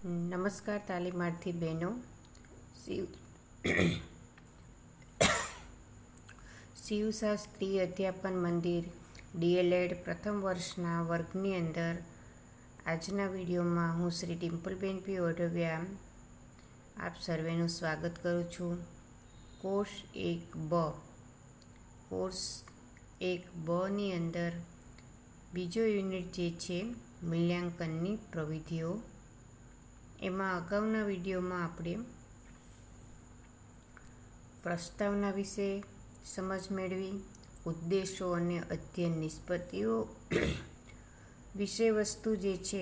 નમસ્કાર તાલીમાર્થી બહેનો. શિવશાસ્ત્રી અધ્યાપન મંદિર DLED પ્રથમ વર્ષના વર્ગની અંદર આજના વિડીયોમાં હું શ્રી ડિમ્પલબેન પી ઓઢવિયા આપ સર્વેનું સ્વાગત કરું છું. કોર્સ 1B ની અંદર બીજો યુનિટ જે છે મૂલ્યાંકનની પ્રવિધિઓ. એમાં અગાઉના વિડીયોમાં આપણે પ્રસ્તાવના વિશે સમજ મેળવી, ઉદ્દેશો અને અધ્યયન નિષ્પત્તિઓ વિષય વસ્તુ જે છે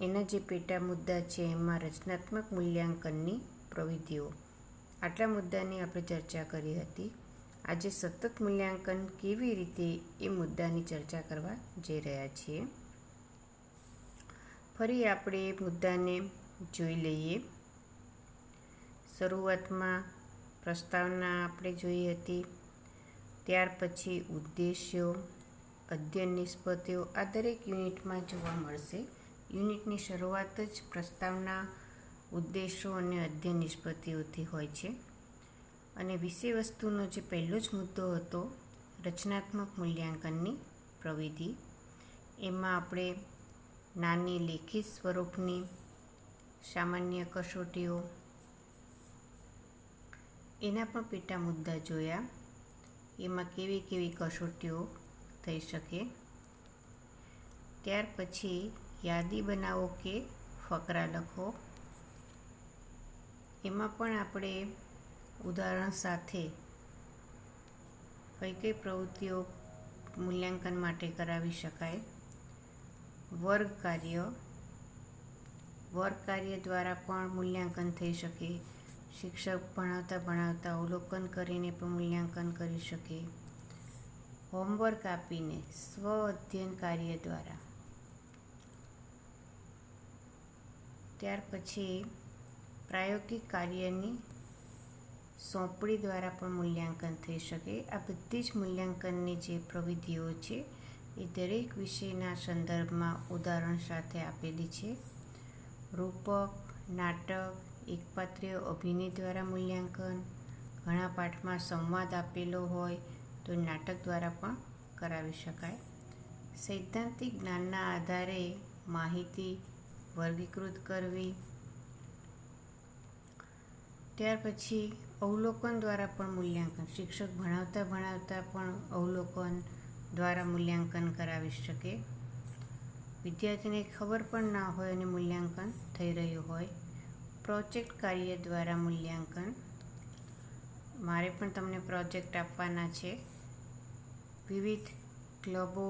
એના જે પેટા મુદ્દા છે એમાં રચનાત્મક મૂલ્યાંકનની પ્રવિધિઓ આટલા મુદ્દાની આપણે ચર્ચા કરી હતી. આજે સતત મૂલ્યાંકન કેવી રીતે એ મુદ્દાની ચર્ચા કરવા જઈ રહ્યા છીએ. ફરી આપણે એ મુદ્દાને જોઈ લઈએ. શરૂઆતમાં પ્રસ્તાવના આપણે જોઈ હતી, ત્યાર પછી ઉદ્દેશ્યો, અધ્યયન નિષ્પત્તિઓ આ દરેક યુનિટમાં જોવા મળશે. યુનિટની શરૂઆત જ પ્રસ્તાવના, ઉદ્દેશો અને અધ્યયન નિષ્પત્તિઓથી હોય છે. અને વિષય વસ્તુનો જે પહેલો જ મુદ્દો હતો રચનાત્મક મૂલ્યાંકનની પ્રવિધિ, એમાં આપણે નાની લેખિત સ્વરૂપની સામાન્ય કસોટીઓ એના પણ પેટા મુદ્દા જોયા. એમાં કેવી કેવી કસોટીઓ થઈ શકે. ત્યાર પછી યાદી બનાવો કે ફકરા લખો. એમાં પણ આપણે ઉદાહરણ સાથે કઈ કઈ પ્રવૃત્તિઓ મૂલ્યાંકન માટે કરાવી શકાય. વર્ગ કાર્ય દ્વારા પણ મૂલ્યાંકન થઈ શકે. શિક્ષક ભણાવતા અવલોકન કરીને પણ મૂલ્યાંકન કરી શકે. હોમવર્ક આપીને સ્વ અધ્યયન કાર્ય દ્વારા. ત્યાર પછી પ્રાયોગિક કાર્યની સોંપણી દ્વારા પણ મૂલ્યાંકન થઈ શકે. આ બધી જ મૂલ્યાંકનની જે પ્રવિધિઓ છે એ દરેક વિષયના સંદર્ભમાં ઉદાહરણ સાથે આપેલી છે. રૂપક, નાટક, એકપાત્રીય અભિનય દ્વારા મૂલ્યાંકન. ઘણા પાઠમાં સંવાદ આપેલો હોય તો નાટક દ્વારા પણ કરાવી શકાય. સૈદ્ધાંતિક જ્ઞાનના આધારે માહિતી વર્ગીકૃત કરવી. ત્યાર પછી અવલોકન દ્વારા પણ મૂલ્યાંકન. શિક્ષક ભણાવતા પણ અવલોકન દ્વારા મૂલ્યાંકન કરાવી શકે. વિદ્યાર્થીને ખબર પણ ના હોય અને મૂલ્યાંકન થઈ રહ્યું હોય. પ્રોજેક્ટ કાર્ય દ્વારા મૂલ્યાંકન. મારે પણ તમને પ્રોજેક્ટ આપવાના છે. વિવિધ ક્લબો,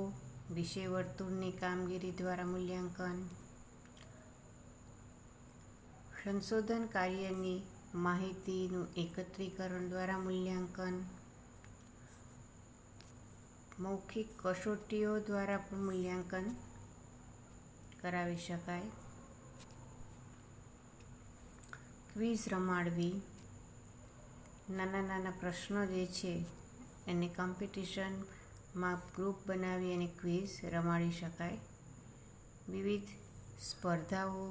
વિષય વર્તુળની કામગીરી દ્વારા મૂલ્યાંકન. સંશોધન કાર્યની માહિતીનું એકત્રીકરણ દ્વારા મૂલ્યાંકન. મૌખિક કસોટીઓ દ્વારા પણ મૂલ્યાંકન કરાવી શકાય. ક્વિઝ રમાડવી. નાના પ્રશ્નો જે છે એને કોમ્પિટિશનમાં ગ્રુપ બનાવી અને ક્વિઝ રમાડી શકાય. વિવિધ સ્પર્ધાઓ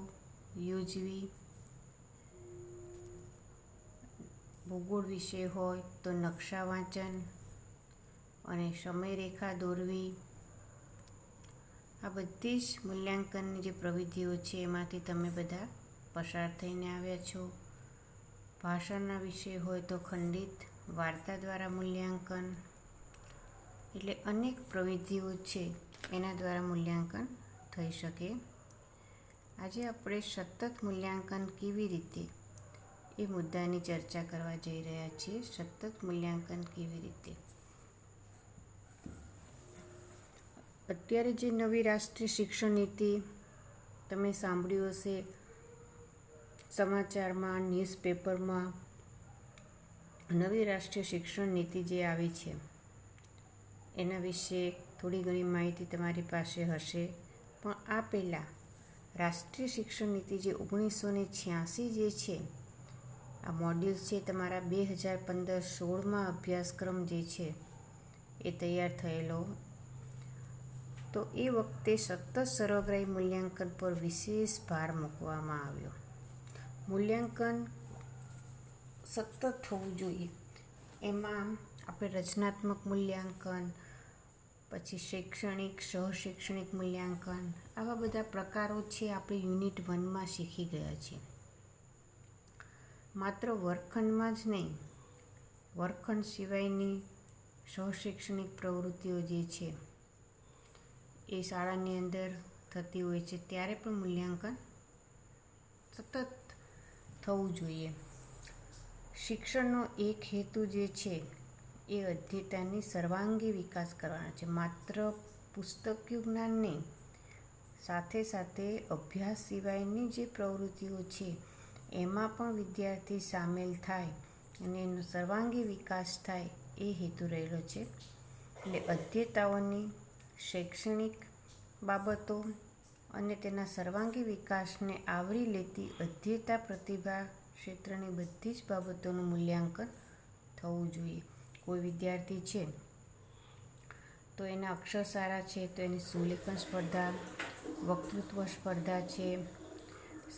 યોજવી. ભૂગોળ વિષય હોય તો નકશા વાંચન અને સમયરેખા દોરવી. આ બધી જ મૂલ્યાંકનની જે પ્રવિધિઓ છે એમાંથી તમે બધા પસાર થઈને આવ્યા છો. ભાષાના વિષય હોય તો ખંડિત વાર્તા દ્વારા મૂલ્યાંકન. એટલે અનેક પ્રવિધિઓ છે એના દ્વારા મૂલ્યાંકન થઈ શકે. આજે આપણે સતત મૂલ્યાંકન કેવી રીતે એ મુદ્દાની ચર્ચા કરવા જઈ રહ્યા છીએ. સતત મૂલ્યાંકન કેવી રીતે. અત્યારે જે નવી રાષ્ટ્રીય શિક્ષણ નીતિ તમે સાંભળ્યું હશે, સમાચારમાં, ન્યૂઝપેપરમાં, નવી રાષ્ટ્રીય શિક્ષણ નીતિ જે આવી છે એના વિશે થોડી ઘણી માહિતી તમારી પાસે હશે. પણ આ પહેલાં રાષ્ટ્રીય શિક્ષણ નીતિ જે 1986 જે છે, આ મોડ્યુલ્સ છે તમારા 2015-16 અભ્યાસક્રમ જે છે એ તૈયાર થયેલો. તો એ વખતે સતત સર્વગ્રાહી મૂલ્યાંકન પર વિશેષ ભાર મૂકવામાં આવ્યો. મૂલ્યાંકન સતત થવું જોઈએ. એમાં આપણે રચનાત્મક મૂલ્યાંકન, પછી શૈક્ષણિક, સહશૈક્ષણિક મૂલ્યાંકન, આવા બધા પ્રકારો છે આપણે યુનિટ 1માં શીખી ગયા છીએ. માત્ર વર્ગખંડમાં જ નહીં, વર્ગખંડ સિવાયની સહશૈક્ષણિક પ્રવૃત્તિઓ જે છે એ શાળાની અંદર થતી હોય છે, ત્યારે પણ મૂલ્યાંકન સતત થવું જોઈએ. શિક્ષણનો એક હેતુ જે છે એ અધ્યયતાની સર્વાંગી વિકાસ કરવાનો છે. માત્ર પુસ્તકીય જ્ઞાન નહીં, સાથે સાથે અભ્યાસ સિવાયની જે પ્રવૃત્તિઓ છે એમાં પણ વિદ્યાર્થી સામેલ થાય અને એનો સર્વાંગી વિકાસ થાય, એ હેતુ રહેલો છે. એટલે અધ્યયતાઓની શૈક્ષણિક બાબતો અને તેના સર્વાંગી વિકાસને આવરી લેતી અધ્યયતા પ્રતિભા ક્ષેત્રની બધી જ બાબતોનું મૂલ્યાંકન થવું જોઈએ. કોઈ વિદ્યાર્થી છે તો એના અક્ષર સારા છે તો એની સુલેખન સ્પર્ધા, વક્તૃત્વ સ્પર્ધા છે,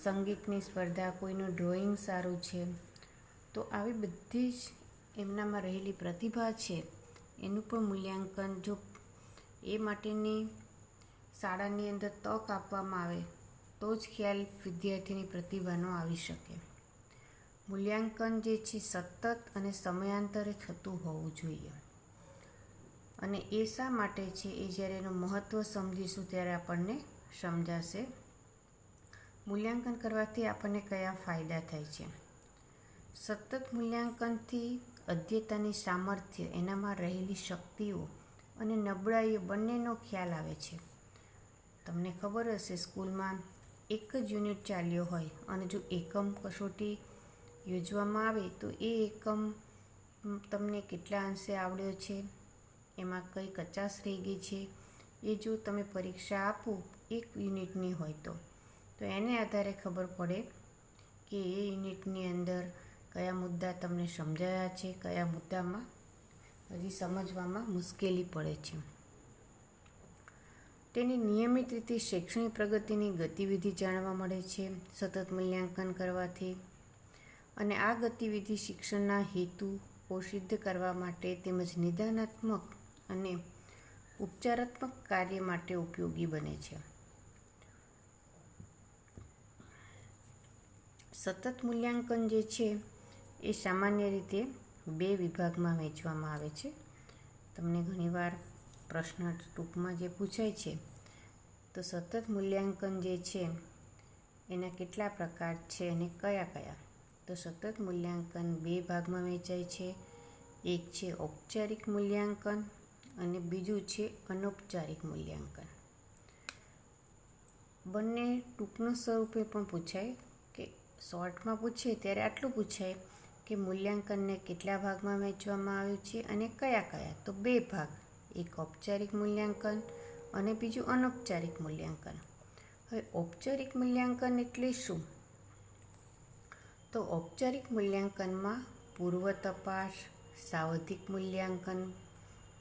સંગીતની સ્પર્ધા, કોઈનું ડ્રોઈંગ સારું છે, તો આવી બધી જ એમનામાં રહેલી પ્રતિભા છે એનું પણ મૂલ્યાંકન જો એ માટેની શાળાની અંદર તક આપવામાં આવે તો જ ખ્યાલ વિદ્યાર્થીની પ્રતિભાનો આવી શકે. મૂલ્યાંકન જે છે સતત અને સમયાંતરે થતું હોવું જોઈએ. અને એ શા માટે છે એ જ્યારે એનું મહત્ત્વ સમજીશું ત્યારે આપણને સમજાશે. મૂલ્યાંકન કરવાથી આપણને કયા ફાયદા થાય છે. સતત મૂલ્યાંકનથી અધ્યયતાની સામર્થ્ય, એનામાં રહેલી શક્તિઓ અને નબળાઈઓ બંનેનો ખ્યાલ આવે છે. તમને ખબર હશે સ્કૂલમાં એક જ યુનિટ ચાલ્યો હોય અને જો એકમ કસોટી યોજવામાં આવે તો એ એકમ તમને કેટલા અંશે આવડ્યો છે, એમાં કઈ કચાશ રહી ગઈ છે, એ જો તમે પરીક્ષા આપો એક યુનિટની હોય તો એને આધારે ખબર પડે કે એ યુનિટની અંદર કયા મુદ્દા તમને સમજાયા છે, કયા મુદ્દામાં હજી સમજવામાં મુશ્કેલી પડે છે. તેની નિયમિત રીતે શૈક્ષણિક પ્રગતિની ગતિવિધિ જાણવા મળે છે સતત મૂલ્યાંકન કરવાથી. અને આ ગતિવિધિ શિક્ષણના હેતુઓ સિદ્ધ કરવા માટે તેમજ નિદાનાત્મક અને ઉપચારાત્મક કાર્ય માટે ઉપયોગી બને છે. સતત મૂલ્યાંકન જે છે એ સામાન્ય રીતે 2 વિભાગમાં વહેંચવામાં આવે છે. તમને ઘણીવાર પ્રશ્ન ટૂંકમાં જે પૂછાય છે તો સતત મૂલ્યાંકન જે છે એના કેટલા પ્રકાર છે અને કયા કયા? તો સતત મૂલ્યાંકન 2 ભાગમાં વહેંચાય છે. એક છે ઔપચારિક મૂલ્યાંકન અને બીજું છે અનૌપચારિક મૂલ્યાંકન. બંને ટૂંકના સ્વરૂપે પણ પૂછાય કે શોર્ટમાં પૂછે ત્યારે આટલું પૂછાય કે મૂલ્યાંકનને કેટલા ભાગમાં વહેંચવામાં આવ્યું છે અને કયા કયા? તો 2 ભાગ, એક ઔપચારિક મૂલ્યાંકન અને બીજું અનૌપચારિક મૂલ્યાંકન. હવે ઔપચારિક મૂલ્યાંકન એટલે શું? તો ઔપચારિક મૂલ્યાંકનમાં પૂર્વ તપાસ, સાવધિક મૂલ્યાંકન,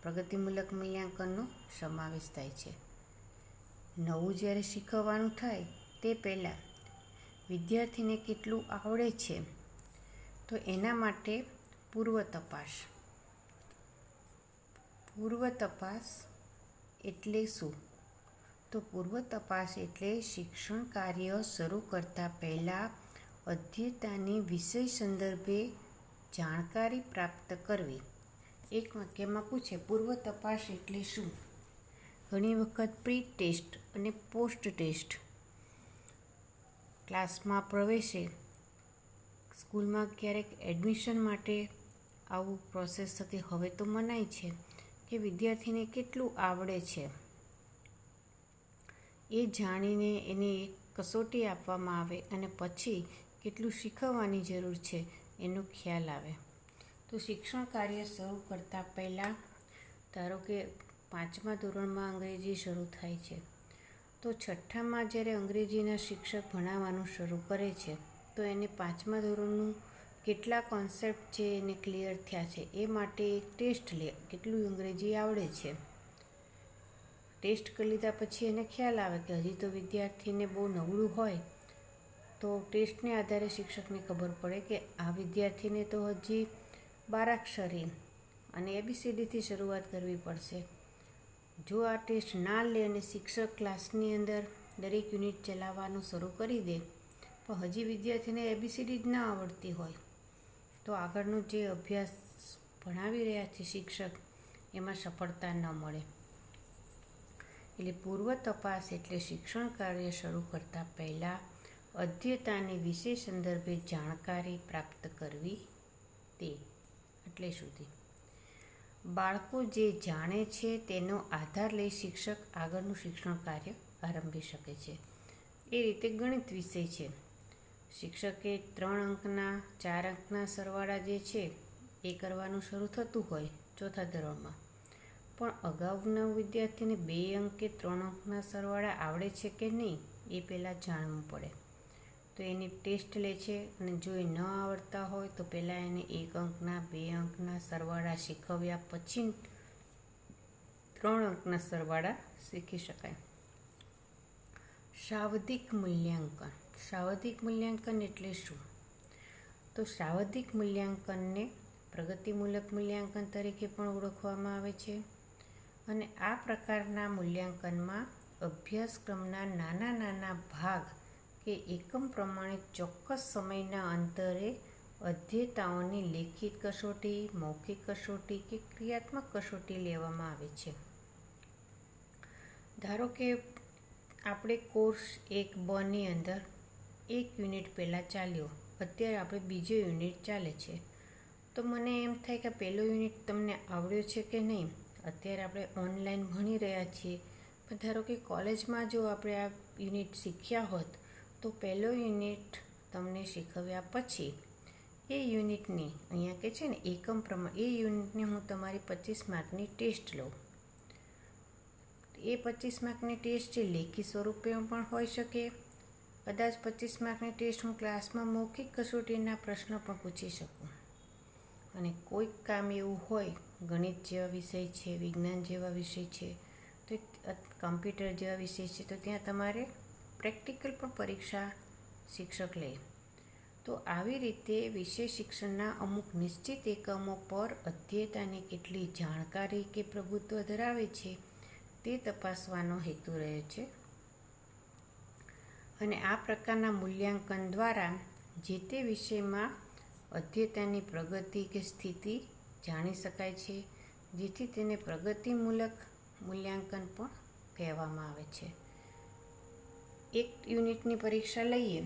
પ્રગતિમૂલક મૂલ્યાંકનનો સમાવેશ થાય છે. નવું જ્યારે શીખવવાનું થાય તે પહેલાં વિદ્યાર્થીને કેટલું આવડે છે તો એના માટે પૂર્વ તપાસ. પૂર્વ તપાસ એટલે શું? તો પૂર્વ તપાસ એટલે શિક્ષણ કાર્ય શરૂ કરતાં પહેલાં અધ્યયતાની વિષય સંદર્ભે જાણકારી પ્રાપ્ત કરવી. એક વાક્યમાં પૂછે પૂર્વ તપાસ એટલે શું? ઘણી વખત પ્રી ટેસ્ટ અને પોસ્ટ ટેસ્ટ ક્લાસમાં પ્રવેશે, સ્કૂલમાં ક્યારેક એડમિશન માટે આવું પ્રોસેસ થતી હવે તો મનાય છે કે વિદ્યાર્થીને કેટલું આવડે છે એ જાણીને એની એક કસોટી આપવામાં આવે અને પછી કેટલું શીખવવાની જરૂર છે એનો ખ્યાલ આવે. તો શિક્ષણ કાર્ય શરૂ કરતાં પહેલાં ધારો કે 5મા ધોરણમાં અંગ્રેજી શરૂ થાય છે તો 6ઠ્ઠામાં જ્યારે અંગ્રેજીના શિક્ષક ભણાવવાનું શરૂ કરે છે તો એને 5મા ધોરણનું કેટલા કોન્સેપ્ટ છે એને ક્લિયર થયા છે એ માટે એક ટેસ્ટ લે, કેટલું અંગ્રેજી આવડે છે. ટેસ્ટ કરી લીધા પછી એને ખ્યાલ આવે કે હજી તો વિદ્યાર્થીને બહુ નબળું હોય તો ટેસ્ટને આધારે શિક્ષકને ખબર પડે કે આ વિદ્યાર્થીને તો હજી બારાક્ષરી અને ABCDથી શરૂઆત કરવી પડશે. જો આ ટેસ્ટ ના લે અને શિક્ષક ક્લાસની અંદર દરેક યુનિટ ચલાવવાનું શરૂ કરી દે પણ હજી વિદ્યાર્થીને ABCD જ ના આવડતી હોય તો આગળનો જે અભ્યાસ ભણાવી રહ્યા છે શિક્ષક એમાં સફળતા ન મળે. એટલે પૂર્વ તપાસ એટલે શિક્ષણ કાર્ય શરૂ કરતાં પહેલાં અધ્યયતાની વિષય સંદર્ભે જાણકારી પ્રાપ્ત કરવી. તે એટલે સુધી બાળકો જે જાણે છે તેનો આધાર લઈ શિક્ષક આગળનું શિક્ષણ કાર્ય આરંભી શકે છે. એ રીતે ગણિત વિષય છે. શિક્ષકે 3 અંકના 4 અંકના સરવાળા જે છે એ કરવાનું શરૂ થતું હોય ચોથા ધોરણમાં, પણ અગાઉના વિદ્યાર્થીને 2 અંક કે 3 અંકના સરવાળા આવડે છે કે નહીં એ પહેલાં જાણવું પડે. તો એની ટેસ્ટ લે છે અને જો એ ન આવડતા હોય તો પહેલાં એને 1 અંકના 2 અંકના સરવાળા શીખવ્યા પછી 3 અંકના સરવાળા શીખી શકાય. સાવધિક મૂલ્યાંકન. સાવધિક મૂલ્યાંકન એટલે શું? તો સાવધિક મૂલ્યાંકનને પ્રગતિમૂલક મૂલ્યાંકન તરીકે પણ ઓળખવામાં આવે છે. અને આ પ્રકારના મૂલ્યાંકનમાં અભ્યાસક્રમના નાના નાના ભાગ કે એકમ પ્રમાણે ચોક્કસ સમયના અંતરે અધ્યેતાઓની લેખિત કસોટી, મૌખિક કસોટી કે ક્રિયાત્મક કસોટી લેવામાં આવે છે. ધારો કે આપણે કોર્સ 1B અંદર 1 યુનિટ પહેલાં ચાલ્યો, અત્યારે આપણે બીજો યુનિટ ચાલે છે. તો મને એમ થાય કે પહેલો યુનિટ તમને આવડ્યો છે કે નહીં. અત્યારે આપણે ઓનલાઈન ભણી રહ્યા છીએ, પણ ધારો કે કોલેજમાં જો આપણે આ યુનિટ શીખ્યા હોત તો પહેલો યુનિટ તમને શીખવ્યા પછી એ યુનિટની અહીંયા કે છે ને એકમ પ્રમાણે એ યુનિટની હું તમારી 25 માર્કની ટેસ્ટ લઉં. એ 25 માર્કની ટેસ્ટ જે લેખિત સ્વરૂપે પણ હોઈ શકે. કદાચ 25 માર્કની ટેસ્ટ હું ક્લાસમાં મૌખિક કસોટીના પ્રશ્નો પણ પૂછી શકું. અને કોઈક કામ એવું હોય, ગણિત જેવા વિષય છે, વિજ્ઞાન જેવા વિષય છે, તો કમ્પ્યુટર જેવા વિષય છે, તો ત્યાં તમારે પ્રેક્ટિકલ પણ પરીક્ષા શિક્ષક લે. તો આવી રીતે વિષય શિક્ષણના અમુક નિશ્ચિત એકમો પર અધ્યેતાની કેટલી જાણકારી કે પ્રભુત્વ ધરાવે છે તે તપાસવાનો હેતુ રહે છે. અને આ પ્રકારના મૂલ્યાંકન દ્વારા જે તે વિષયમાં અધ્યેતાની પ્રગતિ કે સ્થિતિ જાણી શકાય છે, જેથી તેને પ્રગતિમૂલક મૂલ્યાંકન પણ કહેવામાં આવે છે. એક યુનિટની પરીક્ષા લઈએ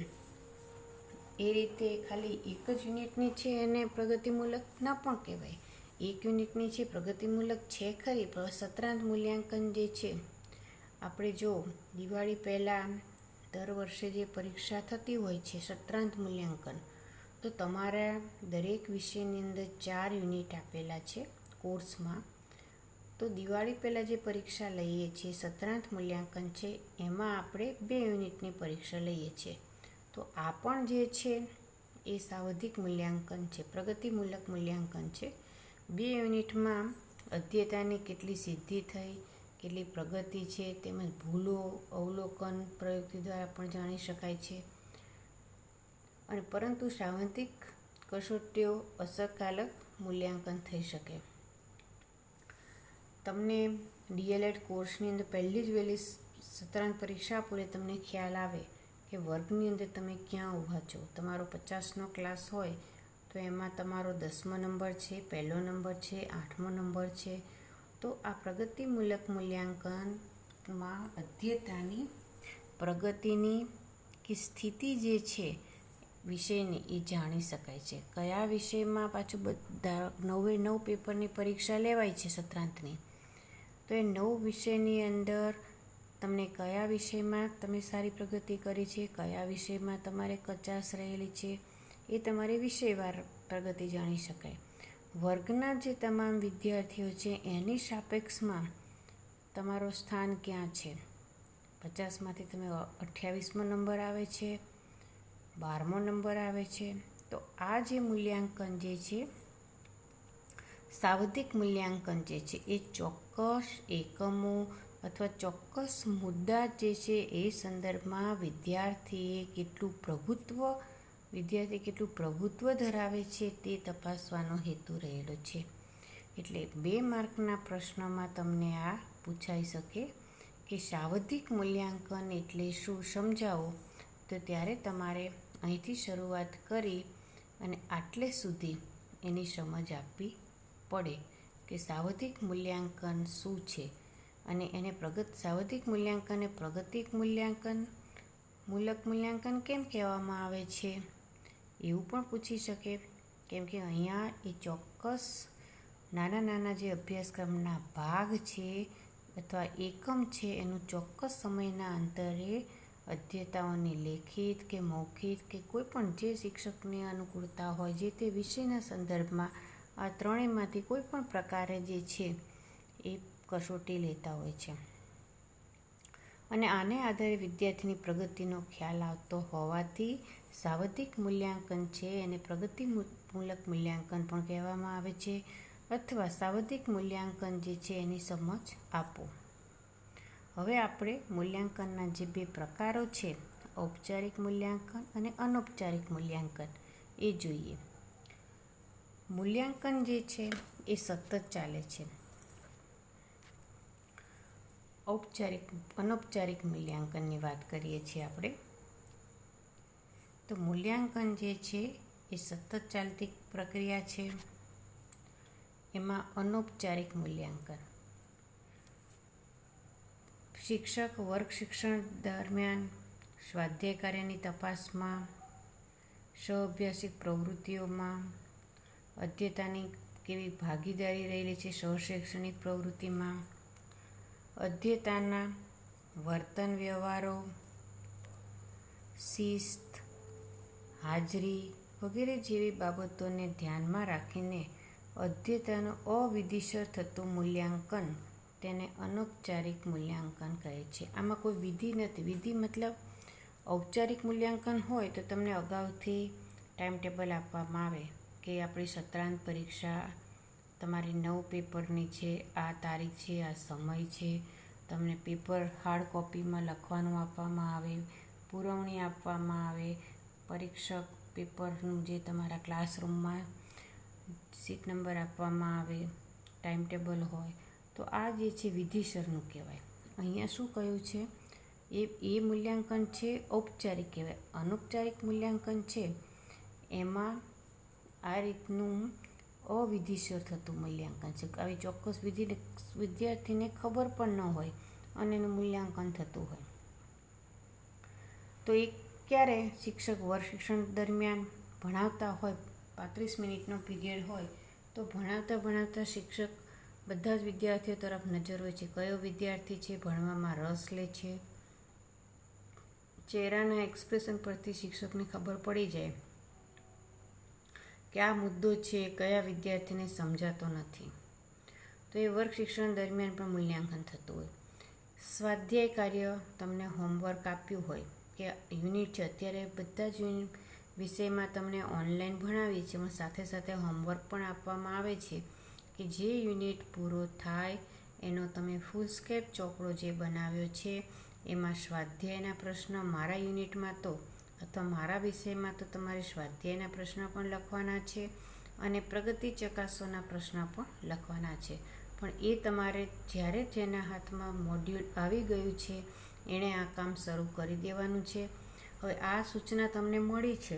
એ રીતે ખાલી એક જ યુનિટની છે એને પ્રગતિમૂલક ના પણ કહેવાય. એક યુનિટની છે પ્રગતિમૂલક છે ખરી, પણ સત્રાંત મૂલ્યાંકન જે છે, આપણે જો દિવાળી પહેલાં દર વર્ષે જે પરીક્ષા થતી હોય છે સત્રાંત મૂલ્યાંકન, તો તમારા દરેક વિષયની અંદર 4 યુનિટ આપેલા છે કોર્સમાં. તો દિવાળી પહેલાં જે પરીક્ષા લઈએ છીએ સત્રાંત મૂલ્યાંકન છે, એમાં આપણે 2 યુનિટની પરીક્ષા લઈએ છીએ. તો આ પણ જે છે એ સાવધિક મૂલ્યાંકન છે, પ્રગતિમૂલક મૂલ્યાંકન છે. 2 યુનિટમાં અધ્યેતાની કેટલી સિદ્ધિ થઈ, કેટલી પ્રગતિ છે, તેમજ ભૂલો અવલોકન પ્રયુક્તિ દ્વારા પણ જાણી શકાય છે. અને પરંતુ સાવધિક કસોટીઓ અસરકારક મૂલ્યાંકન થઈ શકે. તમને DLED કોર્સની અંદર પહેલી જ વહેલી સત્રાંત પરીક્ષા આપો એટલે તમને ખ્યાલ આવે કે વર્ગની અંદર તમે ક્યાં ઊભા છો. તમારો 50નો ક્લાસ હોય તો એમાં તમારો 10મો નંબર છે, પહેલો નંબર છે, 8મો નંબર છે. તો આ પ્રગતિમૂલક મૂલ્યાંકનમાં અધ્યેતાની પ્રગતિની કે સ્થિતિ જે છે વિષયની એ જાણી શકાય છે. કયા વિષયમાં પાછું બધા 9 પેપરની પરીક્ષા લેવાય છે સત્રાંતની, તો એ 9 વિષયની અંદર તમને કયા વિષયમાં તમે સારી પ્રગતિ કરી છે, કયા વિષયમાં તમારે કચાશ રહેલી છે, એ તમારી વિષયવાર પ્રગતિ જાણી શકાય. વર્ગના જે તમામ વિદ્યાર્થીઓ છે એની સાપેક્ષમાં તમારો સ્થાન ક્યાં છે. 50માંથી તમે 28મો નંબર આવે છે, 12મો નંબર આવે છે. તો આ જે મૂલ્યાંકન જે છે સાવધિક મૂલ્યાંકન જે છે એ ચોક્કસ એકમો અથવા ચોક્કસ મુદ્દા જે છે એ સંદર્ભમાં વિદ્યાર્થી કેટલું પ્રભુત્વ ધરાવે છે તે તપાસવાનો હેતુ રહેલો છે. એટલે 2 માર્કના પ્રશ્નમાં તમને આ પૂછાઈ શકે કે સાવધિક મૂલ્યાંકન એટલે શું સમજાવો, તો ત્યારે તમારે અહીંથી શરૂઆત કરી અને આટલે સુધી એની સમજ આપવી પડે કે સાવધિક મૂલ્યાંકન શું છે અને એને સાવધિક મૂલ્યાંકનને પ્રગતિક મૂલ્યાંકન, મૂલક મૂલ્યાંકન કેમ કહેવામાં આવે છે એવું પણ પૂછી શકે. કેમ કે અહીંયા એ ચોક્કસ નાના જે અભ્યાસક્રમના ભાગ છે અથવા એકમ છે એનું ચોક્કસ સમયના અંતરે અધ્યતાઓની લેખિત કે મૌખિક કે કોઈ પણ જે શિક્ષકની અનુકૂળતા હોય જે તે વિષયના સંદર્ભમાં આ ત્રણેયમાંથી કોઈ પણ પ્રકારે જે છે એ કસોટી લેતા હોય છે. અને આને આધારે વિદ્યાર્થીની પ્રગતિનો ખ્યાલ આવતો હોવાથી સાવધિક મૂલ્યાંકન છે એને પ્રગતિમૂલક મૂલ્યાંકન પણ કહેવામાં આવે છે અથવા સાવધિક મૂલ્યાંકન જે છે એની સમજ આપો. હવે આપણે મૂલ્યાંકનના જે 2 પ્રકારો છે, ઔપચારિક મૂલ્યાંકન અને અનૌપચારિક મૂલ્યાંકન, એ જોઈએ. મૂલ્યાંકન જે છે એ સતત ચાલે છે. અનૌપચારિક મૂલ્યાંકનની વાત કરીએ છીએ આપણે, તો મૂલ્યાંકન જે છે એ સતત ચાલતી પ્રક્રિયા છે. એમાં અનૌપચારિક મૂલ્યાંકન શિક્ષક વર્ગ શિક્ષણ દરમિયાન સ્વાધ્યાય કાર્યની તપાસમાં, સહઅભ્યાસિક પ્રવૃત્તિઓમાં, અધ્યતાની કેવી ભાગીદારી રહેલી છે સહશૈક્ષણિક પ્રવૃત્તિમાં, અધ્યતાના વર્તન વ્યવહારો, શિસ્ત, હાજરી વગેરે જેવી બાબતોને ધ્યાનમાં રાખીને અધ્યતાનું અવિધિસર થતું મૂલ્યાંકન તેને અનૌપચારિક મૂલ્યાંકન કહે છે. આમાં કોઈ વિધિ નથી. વિધિ મતલબ ઔપચારિક મૂલ્યાંકન હોય તો તમને અગાઉથી ટાઈમ ટેબલ આપવામાં આવે કે આપણી સત્રાંત પરીક્ષા તમારી 9 પેપરની છે, આ તારીખ છે, આ સમય છે, તમને પેપર હાર્ડ કોપીમાં લખવાનું આપવામાં આવે, પુરવણી આપવામાં આવે, પરીક્ષક પેપરનું જે તમારા ક્લાસરૂમમાં સીટ નંબર આપવામાં આવે, ટાઈમ ટેબલ હોય, તો આ જે છે વિધિસરનું કહેવાય. અહીંયા શું કહ્યું છે એ મૂલ્યાંકન છે ઔપચારિક કહેવાય. અનૌપચારિક મૂલ્યાંકન છે એમાં આ રીતનું અવિધિસર થતું મૂલ્યાંકન છે. આવી ચોક્કસ વિધિ વિદ્યાર્થીને ખબર પણ ન હોય અને એનું મૂલ્યાંકન થતું હોય. તો એ ક્યારે શિક્ષક વર્ગ શિક્ષણ દરમિયાન ભણાવતા હોય, 35 મિનિટનો પીરિયડ હોય, તો ભણાવતા શિક્ષક બધા જ વિદ્યાર્થીઓ તરફ નજર હોય છે. કયો વિદ્યાર્થી છે ભણવામાં રસ લે છે, ચહેરાના એક્સપ્રેશન પરથી શિક્ષકને ખબર પડી જાય કે આ મુદ્દો છે કયા વિદ્યાર્થીને સમજાતો નથી. તો એ વર્ગ શિક્ષણ દરમિયાન પણ મૂલ્યાંકન થતું હોય. સ્વાધ્યાય કાર્ય તમને હોમવર્ક આપ્યું હોય કે યુનિટ છે, અત્યારે બધા જ વિષયમાં તમને ઓનલાઈન ભણાવીએ છીએ, એમાં સાથે હોમવર્ક પણ આપવામાં આવે છે કે જે યુનિટ પૂરો થાય એનો તમે ફૂલ સ્કેપ ચોપડો જે બનાવ્યો છે એમાં સ્વાધ્યાયના પ્રશ્ન મારા યુનિટમાં તો અથવા મારા વિષયમાં તો તમારે સ્વાધ્યાયના પ્રશ્ન પણ લખવાના છે અને પ્રગતિ ચકાસોના પ્રશ્ન પણ લખવાના છે. પણ એ તમારે જ્યારે જેના હાથમાં મોડ્યુલ આવી ગયું છે એણે આ કામ શરૂ કરી દેવાનું છે. હવે આ સૂચના તમને મળી છે,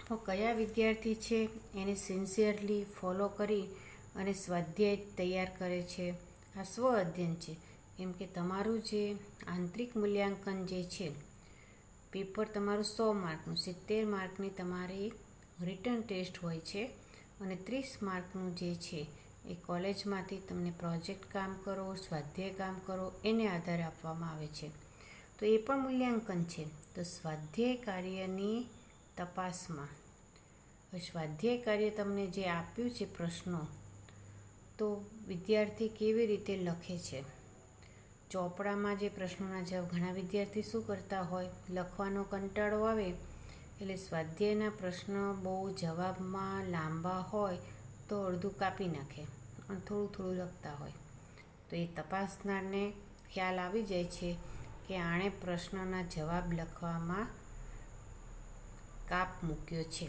તો કયા વિદ્યાર્થી છે એને સિન્સિયરલી ફોલો કરી અને સ્વાધ્યાય તૈયાર કરે છે. આ સ્વ અધ્યયન છે. કેમ કે તમારું જે આંતરિક મૂલ્યાંકન જે છે, પેપર તમારું 100 માર્કનું, 70 માર્કની તમારી રિટન ટેસ્ટ હોય છે અને 30 માર્કનું જે છે એ કોલેજમાંથી તમને પ્રોજેક્ટ કામ કરો, સ્વાધ્યાય કામ કરો એને આધારે આપવામાં આવે છે. તો એ પણ મૂલ્યાંકન છે. તો સ્વાધ્યાય કાર્યની તપાસમાં સ્વાધ્યાય કાર્ય તમને જે આપ્યું છે પ્રશ્નો, તો વિદ્યાર્થી કેવી રીતે લખે છે. ચોપડામાં જે પ્રશ્નોના જવાબ, ઘણા વિદ્યાર્થી શું કરતા હોય, લખવાનો કંટાળો આવે એટલે સ્વાધ્યાયના પ્રશ્ન બહુ જવાબમાં લાંબા હોય તો અડધું કાપી નાખે અને થોડું લખતા હોય. તો એ તપાસનારને ખ્યાલ આવી જાય છે કે આણે પ્રશ્નના જવાબ લખવામાં કાપ મૂક્યો છે.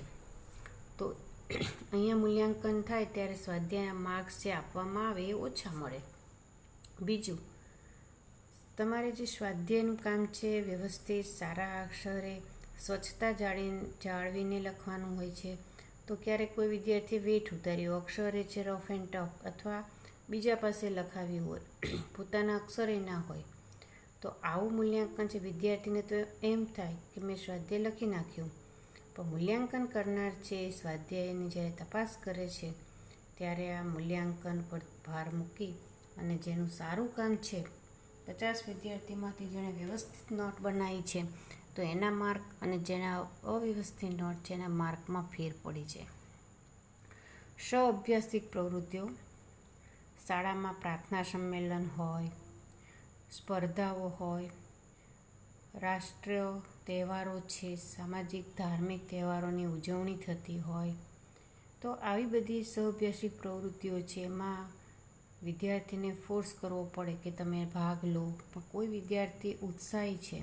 તો અહીંયા મૂલ્યાંકન થાય ત્યારે સ્વાધ્યાયના માર્ક્સ જે આપવામાં આવે એ ઓછા મળે. બીજું, તમારે જે સ્વાધ્યાયનું કામ છે વ્યવસ્થિત સારા અક્ષરે સ્વચ્છતા જાળવીને લખવાનું હોય છે. તો ક્યારેક કોઈ વિદ્યાર્થીએ વેઠ ઉતાર્યો, અક્ષરે છે રફ એન્ડ ટફ અથવા બીજા પાસે લખાવ્યું હોય, પોતાના અક્ષરે ના હોય, તો આવું મૂલ્યાંકન છે વિદ્યાર્થીને તો એમ થાય કે મેં સ્વાધ્યાય લખી નાખ્યું. પણ મૂલ્યાંકન કરનાર છે સ્વાધ્યાયની જ્યારે તપાસ કરે છે ત્યારે આ મૂલ્યાંકન પર ભાર મૂકી અને જેનું સારું કામ છે, 50 વિદ્યાર્થીમાંથી જેણે વ્યવસ્થિત નોટ બનાવી છે તો એના માર્ક અને જેના અવ્યવસ્થિત નોટ છે એના માર્કમાં ફેર પડી છે. સ્વ-અભ્યાસિક પ્રવૃત્તિઓ, શાળામાં પ્રાર્થના સંમેલન હોય, સ્પર્ધાઓ હોય, રાષ્ટ્રીય તહેવારો છે, સામાજિક ધાર્મિક તહેવારોની ઉજવણી થતી હોય, તો આવી બધી સ્વ-અભ્યાસિક પ્રવૃત્તિઓ છે એમાં વિદ્યાર્થીને ફોર્સ કરવો પડે કે તમે ભાગ લો. પણ કોઈ વિદ્યાર્થી ઉત્સાહી છે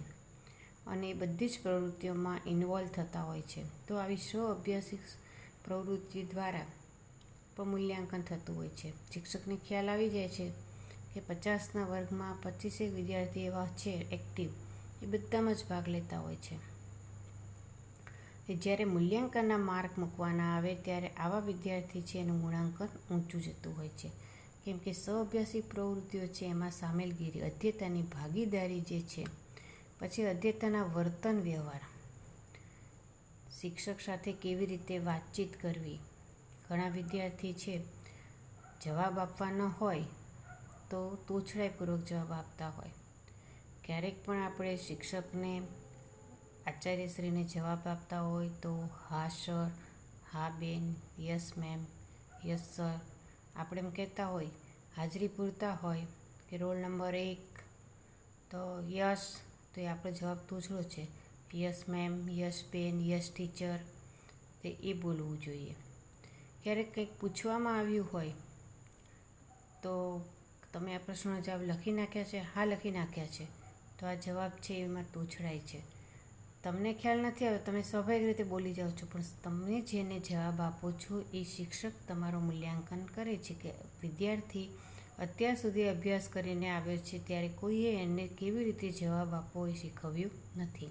અને એ બધી જ પ્રવૃત્તિઓમાં ઇન્વોલ્વ થતા હોય છે, તો આવી સ્વ-અભ્યાસિક પ્રવૃત્તિ દ્વારા પણ મૂલ્યાંકન થતું હોય છે. શિક્ષકને ખ્યાલ આવી જાય છે કે 50ના વર્ગમાં 25 વિદ્યાર્થી એવા છે એક્ટિવ, એ બધામાં જ ભાગ લેતા હોય છે. જ્યારે મૂલ્યાંકનના માર્ક મૂકવાના આવે ત્યારે આવા વિદ્યાર્થી છે એનું મૂલ્યાંકન ઊંચું જતું હોય છે. કેમ કે સ્વ-અભ્યાસિક પ્રવૃત્તિઓ છે એમાં સામેલગીરી, અધ્યયતાની ભાગીદારી જે છે, પછી અધ્યયતાના વર્તન વ્યવહાર, શિક્ષક સાથે કેવી રીતે વાતચીત કરવી. ઘણા વિદ્યાર્થી છે જવાબ આપવાનો હોય તો તોછડાઈપૂર્વક જવાબ આપતા હોય. ક્યારેક પણ આપણે શિક્ષકને, આચાર્યશ્રીને જવાબ આપતા હોય તો હા સર, હા બેન, યસ મેમ, યસ સર. આપણે એમ કહેતા હોય, હાજરી પૂરતા હોય કે રોલ નંબર 1 તો યસ, તો એ આપણો જવાબ તોછડો છે. યસ મેમ, યસ બેન, યસ ટીચર, તે એ બોલવું જોઈએ. ક્યારેક કંઈક પૂછવામાં આવ્યું હોય તો તમે આ પ્રશ્નનો જવાબ લખી નાખ્યા છે? હા, લખી નાખ્યા છે. તો આ જવાબ છે એમાં તોછડાય છે. તમને ખ્યાલ નથી આવ્યો, તમે સ્વાભાવિક રીતે બોલી જાઓ છો, પણ તમે જેને જવાબ આપો છો એ શિક્ષક તમારું મૂલ્યાંકન કરે છે કે વિદ્યાર્થી અત્યાર સુધી અભ્યાસ કરીને આવ્યો છે ત્યારે કોઈએ એને કેવી રીતે જવાબ આપવો એ શીખવ્યું નથી.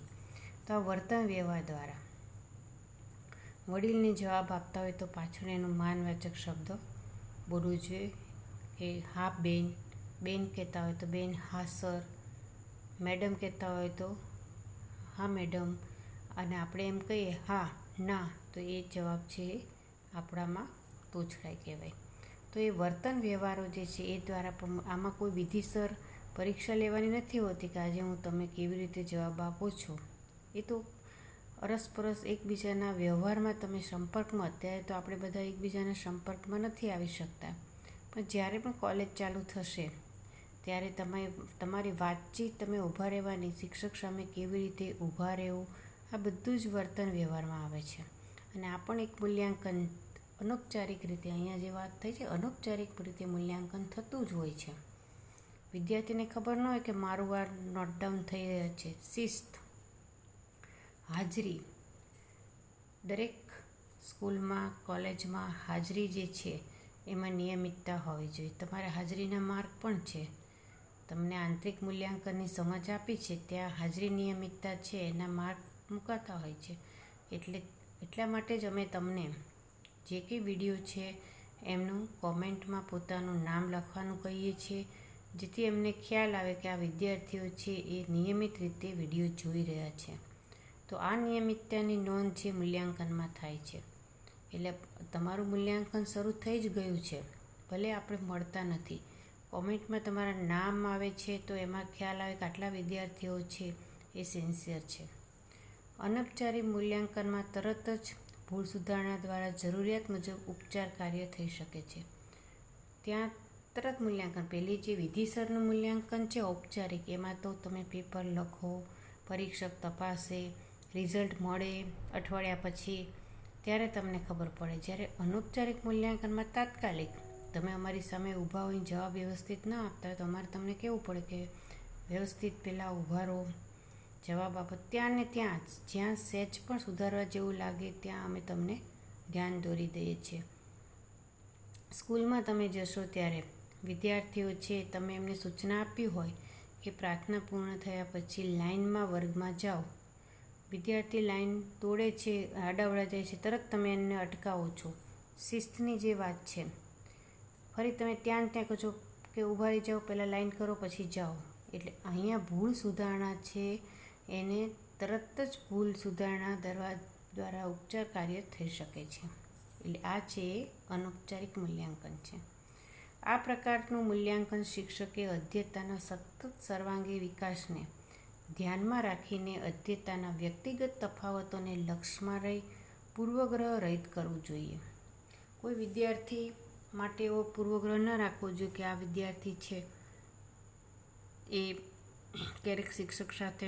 તો આ વર્તન વ્યવહાર દ્વારા વડીલને જવાબ આપતા હોય તો પાછળ એનું માનવાચક શબ્દ બોલવું જોઈએ કે હા બેન, બેન કહેતા હોય તો બેન, હા સર, મેડમ કહેતા હોય તો હા મેડમ, અને આપણે એમ કહીએ હા ના, તો એ જવાબ છે એ આપણામાં તોછડાઈ કહેવાય. તો એ વર્તન વ્યવહારો જે છે એ દ્વારા પણ આમાં કોઈ વિધિસર પરીક્ષા લેવાની નથી હોતી કે આજે હું તમે કેવી રીતે જવાબ આપો છો. એ તો અરસપરસ એકબીજાના વ્યવહારમાં તમે સંપર્કમાં, અત્યારે તો આપણે બધા એકબીજાના સંપર્કમાં નથી આવી શકતા, પણ જ્યારે પણ કોલેજ ચાલુ થશે ત્યારે તમારી વાતચીત, તમે ઊભા રહેવાની, શિક્ષક સામે કેવી રીતે ઊભા રહેવું, આ બધું જ વર્તન વ્યવહારમાં આવે છે. અને આ પણ એક મૂલ્યાંકન અનૌપચારિક રીતે, અહીંયા જે વાત થઈ છે અનૌપચારિક રીતે મૂલ્યાંકન થતું જ હોય છે. વિદ્યાર્થીને ખબર ન હોય કે મારું આ નોટ ડાઉન થઈ રહ્યો છે. શિસ્ત, હાજરી, દરેક સ્કૂલમાં, કોલેજમાં હાજરી જે છે એમાં નિયમિતતા હોવી જોઈએ. તમારે હાજરીના માર્ક પણ છે. તમને આંતરિક મૂલ્યાંકનની સમજ આપી છે ત્યાં હાજરી નિયમિતતા છે એના માર્ક મુકાતા હોય છે. એટલા માટે જ અમે તમને જે કંઈ વિડીયો છે એમનું કોમેન્ટમાં પોતાનું નામ લખવાનું કહીએ છીએ, જેથી એમને ખ્યાલ આવે કે આ વિદ્યાર્થીઓ છે એ નિયમિત રીતે વિડીયો જોઈ રહ્યા છે. તો આ નિયમિતતાની નોંધ છે મૂલ્યાંકનમાં થાય છે. એટલે તમારું મૂલ્યાંકન શરૂ થઈ જ ગયું છે, ભલે આપણે મળતા નથી. કોમેન્ટમાં તમારા નામ આવે છે તો એમાં ખ્યાલ આવે કે આટલા વિદ્યાર્થીઓ છે એ સિન્સિયર છે. અનૌપચારિક મૂલ્યાંકનમાં તરત જ ભૂલ સુધારણા દ્વારા જરૂરિયાત મુજબ ઉપચાર કાર્ય થઈ શકે છે. ત્યાં તરત મૂલ્યાંકન, પહેલી જે વિધિસરનું મૂલ્યાંકન છે ઔપચારિક, એમાં તો તમે પેપર લખો, પરીક્ષક તપાસે, રિઝલ્ટ મળે અઠવાડિયા પછી, ત્યારે તમને ખબર પડે. જ્યારે અનૌપચારિક મૂલ્યાંકનમાં તાત્કાલિક તમે અમારી સામે ઊભા હોઈને જવાબ વ્યવસ્થિત ન આપતા હોય તો અમારે તમને કહેવું પડે કે વ્યવસ્થિત પહેલાં ઊભા રહો, જવાબ આપો. ત્યાં ને ત્યાં જ, જ્યાં સહેજ પણ સુધારવા જેવું લાગે ત્યાં અમે તમને ધ્યાન દોરી દઈએ છીએ. સ્કૂલમાં તમે જશો ત્યારે વિદ્યાર્થીઓ છે, તમે એમને સૂચના આપી હોય કે પ્રાર્થના પૂર્ણ થયા પછી લાઇનમાં વર્ગમાં જાઓ. વિદ્યાર્થી લાઇન તોડે છે, આડાવડા જાય છે, તરત તમે એને અટકાવો છો. શિસ્તની જે વાત છે. ફરી તમે ત્યાં ને ત્યાં કહો છો કે ઊભા રહી જાઓ, પહેલાં લાઇન કરો પછી જાઓ. એટલે અહીંયા ભૂલ સુધારણા છે, એને તરત જ ભૂલ સુધારણા દ્વારા ઉપચાર કાર્ય થઈ શકે છે. એટલે આ છે એ અનૌપચારિક મૂલ્યાંકન છે. આ પ્રકારનું મૂલ્યાંકન શિક્ષકે અધ્યયતાના સતત સર્વાંગી વિકાસને ધ્યાનમાં રાખીને અધ્યયતાના વ્યક્તિગત તફાવતોને લક્ષમાં રહી પૂર્વગ્રહ રહિત કરવું જોઈએ. કોઈ વિદ્યાર્થી માટે એવો પૂર્વગ્રહ ન રાખવો જોઈએ કે આ વિદ્યાર્થી છે એ ક્યારેક શિક્ષક સાથે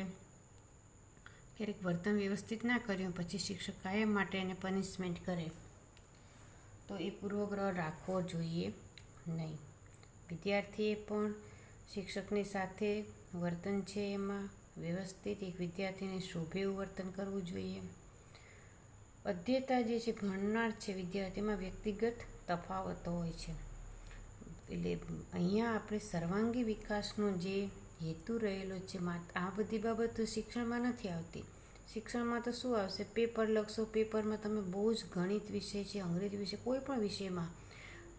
ક્યારેક વર્તન વ્યવસ્થિત ના કર્યું પછી શિક્ષક કાયમ માટે એને પનિશમેન્ટ કરે, તો એ પૂર્વગ્રહ રાખવો જોઈએ નહીં. વિદ્યાર્થીએ પણ શિક્ષકની સાથે વર્તન છે એમાં વ્યવસ્થિત એક વિદ્યાર્થીને શોભે એવું વર્તન કરવું જોઈએ. અધ્યયતા જે છે, ભણનાર છે વિદ્યાર્થીમાં વ્યક્તિગત તફાવતો હોય છે. એટલે અહીંયા આપણે સર્વાંગી વિકાસનો જે હેતુ રહેલો છે, આ બધી બાબતો શિક્ષણમાં નથી આવતી. શિક્ષણમાં તો શું આવશે? પેપર લખશો, પેપરમાં તમે બહુ જ ગણિત વિષય છે, અંગ્રેજી વિષય, કોઈ પણ વિષયમાં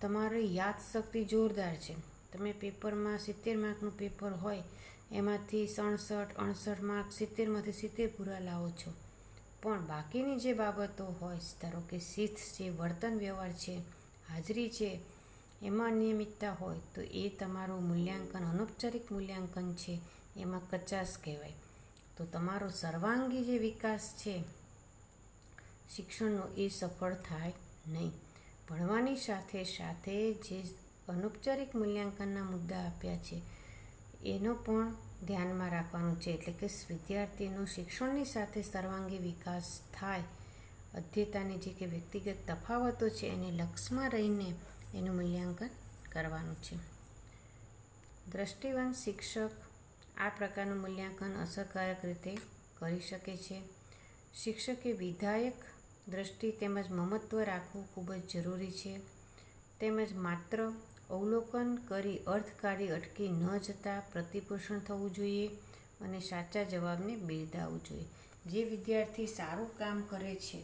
તમારી યાદશક્તિ જોરદાર છે. તમે પેપરમાં 70 માર્કનું પેપર હોય, એમાંથી 67, 68 માર્ક, 70માંથી 70 પૂરા લાવો છો. પણ બાકીની જે બાબતો હોય, ધારો કે શિસ્ત છે, વર્તન વ્યવહાર છે, હાજરી છે, એમાં અનિયમિતતા હોય તો એ તમારું મૂલ્યાંકન, અનૌપચારિક મૂલ્યાંકન છે, એમાં કચાશ કહેવાય. તો તમારો સર્વાંગી જે વિકાસ છે શિક્ષણનો, એ સફળ થાય નહીં. ભણવાની સાથે સાથે જે અનૌપચારિક મૂલ્યાંકનના મુદ્દા આપ્યા છે એનો પણ ધ્યાનમાં રાખવાનું છે. એટલે કે વિદ્યાર્થીનો શિક્ષણની સાથે સર્વાંગી વિકાસ થાય, અધ્યયતાની જે કે વ્યક્તિગત તફાવતો છે એને લક્ષમાં રહીને એનું મૂલ્યાંકન કરવાનું છે. દ્રષ્ટિવંત શિક્ષક આ પ્રકારનું મૂલ્યાંકન અસરકારક રીતે કરી શકે છે. શિક્ષકે વિધાયક દ્રષ્ટિ તેમજ મમત્વ રાખવું ખૂબ જ જરૂરી છે. તેમજ માત્ર અવલોકન કરી અર્થ કાઢી અટકી ન જતાં પ્રતિપોષણ થવું જોઈએ અને સાચા જવાબને બિરદાવવું જોઈએ. જે વિદ્યાર્થી સારું કામ કરે છે,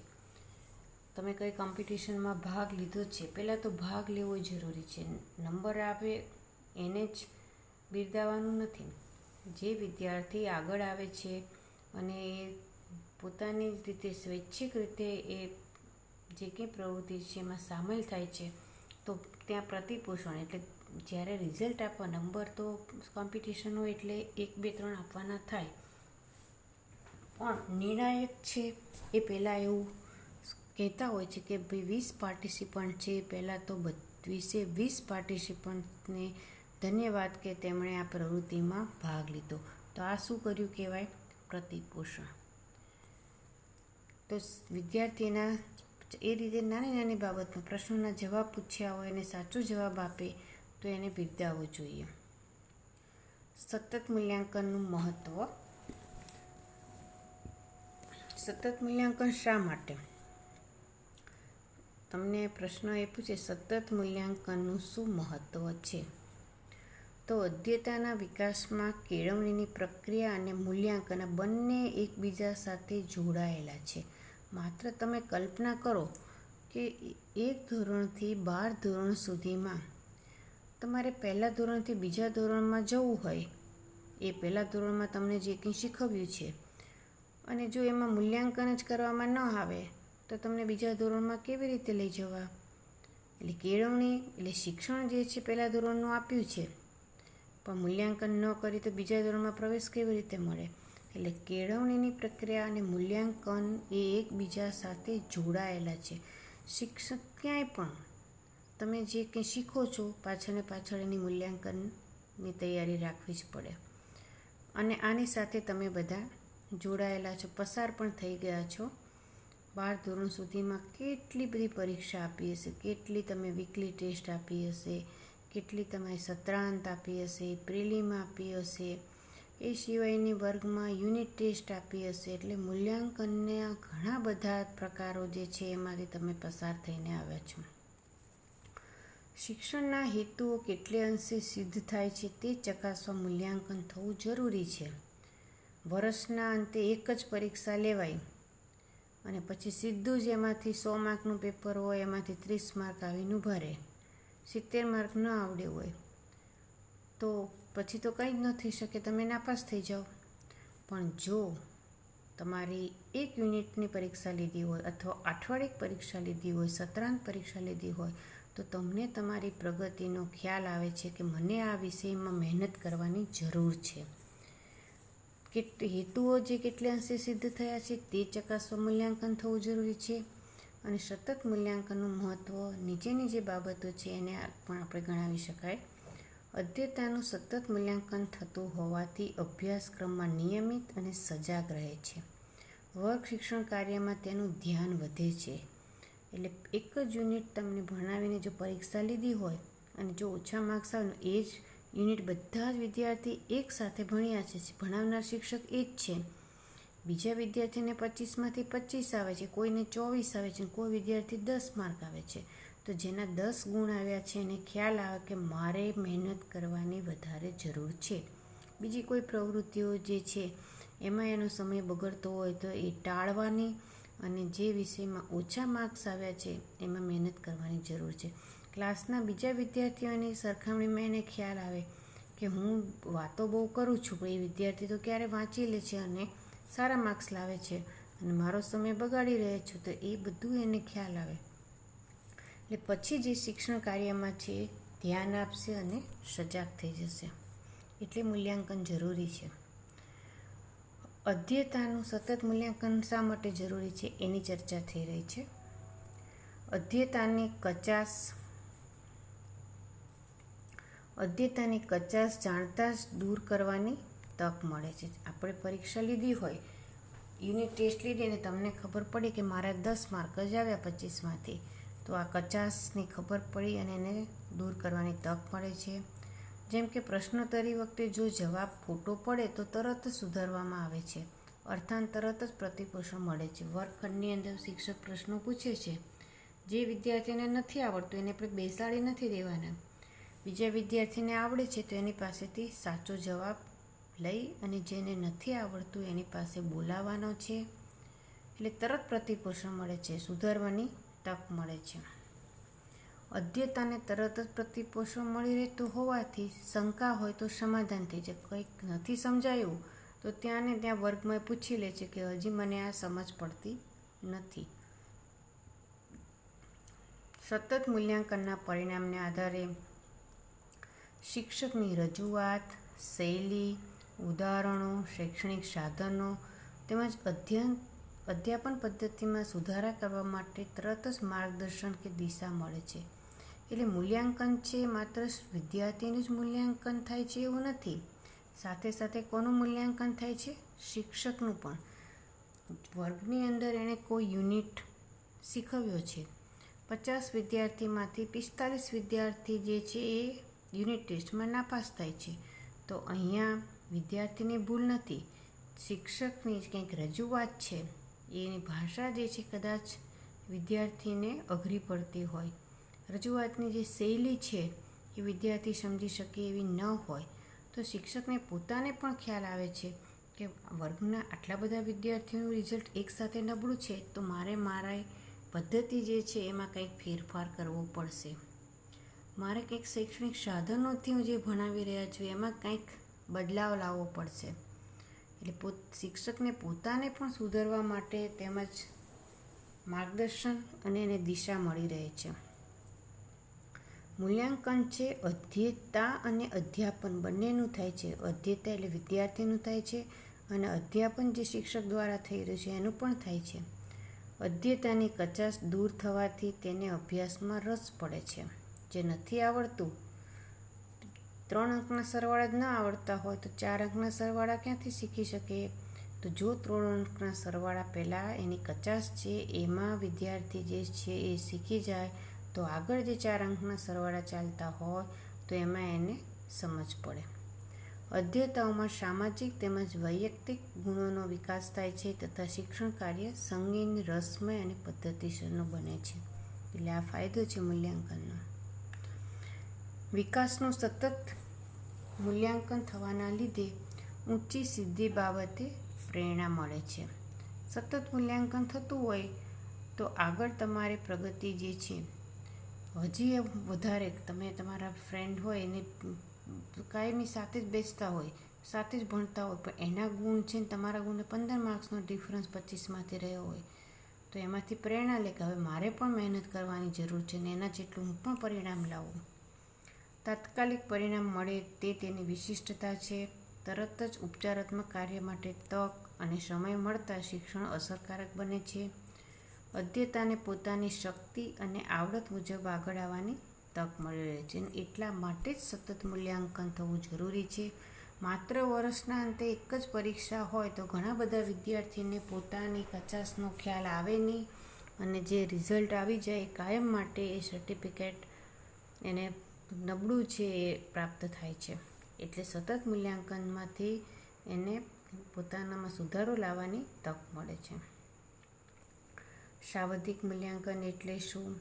તમે કઈ કોમ્પિટિશનમાં ભાગ લીધો છે, પહેલાં તો ભાગ લેવો જરૂરી છે. નંબર આવે એને જ બિરદાવવાનું નથી. જે વિદ્યાર્થી આગળ આવે છે અને એ પોતાની રીતે સ્વૈચ્છિક રીતે એ જે કંઈ પ્રવૃત્તિ છે એમાં સામેલ થાય છે, તો ત્યાં પ્રતિપોષણ, એટલે જ્યારે રિઝલ્ટ આપવા, નંબર તો કોમ્પિટિશન હોય એટલે 1, 2, 3 આપવાના થાય, પણ નિર્ણાયક છે એ પહેલાં એવું કહેતા હોય છે કે ભાઈ 20 પાર્ટિસિપન્ટ છે, પહેલાં તો 20 પાર્ટિસિપન્ટને ધન્યવાદ કે તેમણે આ પ્રવૃત્તિમાં ભાગ લીધો. તો આ શું કર્યું કહેવાય? પ્રતિપોષણ. તો વિદ્યાર્થીના એ રીતે નાની નાની બાબતમાં પ્રશ્નોના જવાબ પૂછ્યા હોય અને સાચો જવાબ આપે તો એને બિરદાવવો જોઈએ. સતત મૂલ્યાંકનનું મહત્ત્વ. સતત મૂલ્યાંકન શા માટે? તમને પ્રશ્ન એ પૂછે, સતત મૂલ્યાંકનનું શું મહત્ત્વ છે? તો અધ્યયતાના વિકાસમાં કેળવણીની પ્રક્રિયા અને મૂલ્યાંકન બંને એકબીજા સાથે જોડાયેલા છે. માત્ર તમે કલ્પના કરો કે 1 ધોરણથી 12 ધોરણ સુધીમાં તમારે પહેલા ધોરણથી બીજા ધોરણમાં જવું હોય, એ પહેલા ધોરણમાં તમને જે કંઈ શીખવ્યું છે અને જો એમાં મૂલ્યાંકન જ કરવામાં ન આવે તો તમને બીજા ધોરણમાં કેવી રીતે લઈ જવા? એટલે કેળવણી એટલે શિક્ષણ જે છે પહેલા ધોરણનું આપ્યું છે, પણ મૂલ્યાંકન ન કરી તો બીજા ધોરણમાં પ્રવેશ કેવી રીતે મળે? એટલે કેળવણીની પ્રક્રિયા અને મૂલ્યાંકન એ એકબીજા સાથે જોડાયેલા છે. શિક્ષક ક્યાંય પણ તમે જે કંઈ શીખો છો, પાછળ ને પાછળ એની મૂલ્યાંકનની તૈયારી રાખવી જ પડે. અને આની સાથે તમે બધા જોડાયેલા છો, પસાર પણ થઈ ગયા છો 12 ધોરણ સુધીમાં કેટલી બધી પરીક્ષા આપી હશે, કેટલી તમે વીકલી ટેસ્ટ આપી હશે, કેટલી તમે સત્રાંત આપી હશે, પ્રિલિમ આપી હશે, એ સિવાયની વર્ગમાં યુનિટ ટેસ્ટ આપી હશે. એટલે મૂલ્યાંકનના ઘણા બધા પ્રકારો જે છે એમાંથી તમે પસાર થઈને આવ્યા છો. શિક્ષણના હેતુઓ કેટલે અંશે સિદ્ધ થાય છે તે ચકાસવા મૂલ્યાંકન થવું જરૂરી છે. વર્ષના અંતે એક જ પરીક્ષા લેવાય અને પછી સીધું જ એમાંથી 100 માર્કનું પેપર હોય, એમાંથી 30 માર્ક આવીને ઊભા રહે. 70 માર્ક ન આવડે હોય તો પછી તો કંઈ જ ન થઈ શકે, તમે નાપાસ થઈ જાઓ. પણ જો તમારી એક યુનિટની પરીક્ષા લીધી હોય અથવા અઠવાડિક પરીક્ષા લીધી હોય, સત્રાંત પરીક્ષા લીધી હોય, તો તમને તમારી પ્રગતિનો ખ્યાલ આવે છે કે મને આ વિષયમાં મહેનત કરવાની જરૂર છે. હેતુઓ જે કેટલે અંશે સિદ્ધ થયા છે તે ચકાસવા મૂલ્યાંકન થવું જરૂરી છે. અને સતત મૂલ્યાંકનનું મહત્ત્વ નીચેની જે બાબતો છે એને પણ આપણે ગણાવી શકાય. અધ્યયતાનું સતત મૂલ્યાંકન થતું હોવાથી અભ્યાસક્રમમાં નિયમિત અને સજાગ રહે છે. વર્ગ શિક્ષણ કાર્યમાં તેનું ધ્યાન વધે છે. એટલે એક જ યુનિટ તમને ભણાવીને જો પરીક્ષા લીધી હોય અને જો ઓછા માર્ક્સ આવે એ જ યુનિટ બધા જ વિદ્યાર્થી એક સાથે ભણ્યા છે, ભણાવનાર શિક્ષક એ જ છે, બીજા વિદ્યાર્થીને 25માંથી 25 આવે છે, કોઈને 24 આવે છે, કોઈ વિદ્યાર્થી 10 માર્ક આવે છે. તો જેના 10 ગુણ આવ્યા છે એને ખ્યાલ આવે કે મારે મહેનત કરવાની વધારે જરૂર છે. બીજી કોઈ પ્રવૃત્તિઓ જે છે એમાં એનો સમય બગડતો હોય તો એ ટાળવાની અને જે વિષયમાં ઓછા માર્ક્સ આવ્યા છે એમાં મહેનત કરવાની જરૂર છે. ક્લાસના બીજા વિદ્યાર્થીઓની સરખામણીમાં એને ખ્યાલ આવે કે હું વાતો બહુ કરું છું પણ એ વિદ્યાર્થી તો ક્યારે વાંચી લે છે અને સારા માર્ક્સ લાવે છે અને મારો સમય બગાડી રહ્યો છું, તો એ બધું એને ખ્યાલ આવે. એટલે પછી જે શિક્ષણ કાર્યમાં છે ધ્યાન આપશે અને સજાગ થઈ જશે. એટલે મૂલ્યાંકન જરૂરી છે. અધ્યયતાનું સતત મૂલ્યાંકન શા માટે જરૂરી છે એની ચર્ચા થઈ રહી છે. અધ્યયતાની કચાશ જાણતા જ દૂર કરવાની તક મળે છે. આપણે પરીક્ષા લીધી હોય, યુનિટ ટેસ્ટ લીધી અને તમને ખબર પડી કે મારા 10 માર્ક જ આવ્યા 25માંથી, તો આ કચાશની ખબર પડી અને એને દૂર કરવાની તક મળે છે. જેમ કે પ્રશ્નોત્તરી વખતે જો જવાબ ખોટો પડે તો તરત જ સુધારવામાં આવે છે. અર્થાંત તરત જ પ્રતિપોષણ મળે છે. વર્ગખંડની અંદર શિક્ષક પ્રશ્નો પૂછે છે, જે વિદ્યાર્થીને નથી આવડતું એને આપણે બેસાડી નથી દેવાના, બીજા વિદ્યાર્થીને આવડે છે તો એની પાસેથી સાચો જવાબ લઈ અને જેને નથી આવડતું એની પાસે બોલાવવાનો છે. એટલે તરત પ્રતિપોષણ મળે છે, સુધારવાની તક મળે છે. અધ્યયતાને તરત જ પ્રતિપોષણ મળી રહેતું હોવાથી શંકા હોય તો સમાધાન થઈ જાય. કંઈક નથી સમજાયું તો ત્યાં ને ત્યાં વર્ગમાં પૂછી લે છે કે હજી મને આ સમજ પડતી નથી. સતત મૂલ્યાંકનના પરિણામને આધારે શિક્ષકની રજૂઆત, શૈલી, ઉદાહરણો, શૈક્ષણિક સાધનો તેમજ અધ્યાપન પદ્ધતિમાં સુધારા કરવા માટે તરત જ માર્ગદર્શન કે દિશા મળે છે. એટલે મૂલ્યાંકન છે માત્ર વિદ્યાર્થીનું જ મૂલ્યાંકન થાય છે એવું નથી. સાથે સાથે કોનું મૂલ્યાંકન થાય છે? શિક્ષકનું પણ. વર્ગની અંદર એણે કોઈ યુનિટ શીખવ્યો છે, 50 વિદ્યાર્થીમાંથી 45 વિદ્યાર્થી જે છે એ યુનિટ ટેસ્ટમાં નાપાસ થાય છે, તો અહીંયા વિદ્યાર્થીની ભૂલ નથી, શિક્ષકની કંઈક રજૂઆત છે, એની ભાષા જે છે કદાચ વિદ્યાર્થીને અઘરી પડતી હોય, રજૂઆતની જે શૈલી છે એ વિદ્યાર્થી સમજી શકે એવી ન હોય, તો શિક્ષકને પોતાને પણ ખ્યાલ આવે છે કે વર્ગના આટલા બધા વિદ્યાર્થીઓનું રિઝલ્ટ એકસાથે નબળું છે, તો મારા પદ્ધતિ જે છે એમાં કંઈક ફેરફાર કરવો પડશે. મારે કંઈક શૈક્ષણિક સાધનોથી હું જે ભણાવી રહ્યા છું એમાં કંઈક બદલાવ લાવવો પડશે. એટલે શિક્ષકને પોતાને પણ સુધારવા માટે તેમજ માર્ગદર્શન અને એને દિશા મળી રહે છે. મૂલ્યાંકન છે અધ્યયતા અને અધ્યાપન બંનેનું થાય છે. અધ્યયતા એટલે વિદ્યાર્થીનું થાય છે અને અધ્યાપન જે શિક્ષક દ્વારા થઈ રહ્યું છે એનું પણ થાય છે. અધ્યયતાની કચાશ દૂર થવાથી તેને અભ્યાસમાં રસ પડે છે. જે નથી આવડતું, 3 અંકના સરવાળા જ ન આવડતા હોય તો 4 અંકના સરવાળા ક્યાંથી શીખી શકે? તો તો જો 3 અંકના સરવાળા પહેલાં એની 50 છે એમાં વિદ્યાર્થી જે છે એ શીખી જાય તો આગળ જે 4 અંકના સરવાળા ચાલતા હોય તો એમાં એને સમજ પડે. અધ્યતાઓમાં સામાજિક તેમજ વૈયક્તિક ગુણોનો વિકાસ થાય છે તથા શિક્ષણ કાર્ય સંગીન, રસમય અને પદ્ધતિસરનું બને છે. એટલે આ ફાયદો છે મૂલ્યાંકનનો. વિકાસનું સતત મૂલ્યાંકન થવાના લીધે ઊંચી સિદ્ધિ બાબતે પ્રેરણા મળે છે. સતત મૂલ્યાંકન થતું હોય તો આગળ તમારે પ્રગતિ જે છે હજી વધારે, તમે તમારા ફ્રેન્ડ હોય એને કાયમી સાથે જ બેસતા હોય, સાથે જ ભણતા હોય, પણ એના ગુણ છે ને તમારા ગુણને 15 માર્ક્સનો ડિફરન્સ 25માંથી રહ્યો હોય તો એમાંથી પ્રેરણા લે કે હવે મારે પણ મહેનત કરવાની જરૂર છે ને એના જેટલું હું પણ પરિણામ લાવું. તાત્કાલિક પરિણામ મળે તે તેની વિશિષ્ટતા છે. તરત જ ઉપચારાત્મક કાર્ય માટે તક અને સમય મળતા શિક્ષણ અસરકારક બને છે. અધ્યતાને પોતાની શક્તિ અને આવડત મુજબ આગળ આવવાની તક મળી રહે છે. એટલા માટે જ સતત મૂલ્યાંકન થવું જરૂરી છે. માત્ર વર્ષના અંતે એક જ પરીક્ષા હોય તો ઘણા બધા વિદ્યાર્થીને પોતાની કચાશનો ખ્યાલ આવે નહીં અને જે રિઝલ્ટ આવી જાય કાયમ માટે એ સર્ટિફિકેટ એને નબળું છે એ પ્રાપ્ત થાય છે. એટલે સતત મૂલ્યાંકનમાંથી એને પોતાનામાં સુધારો લાવવાની તક મળે છે. સાવધિક મૂલ્યાંકન એટલે શું?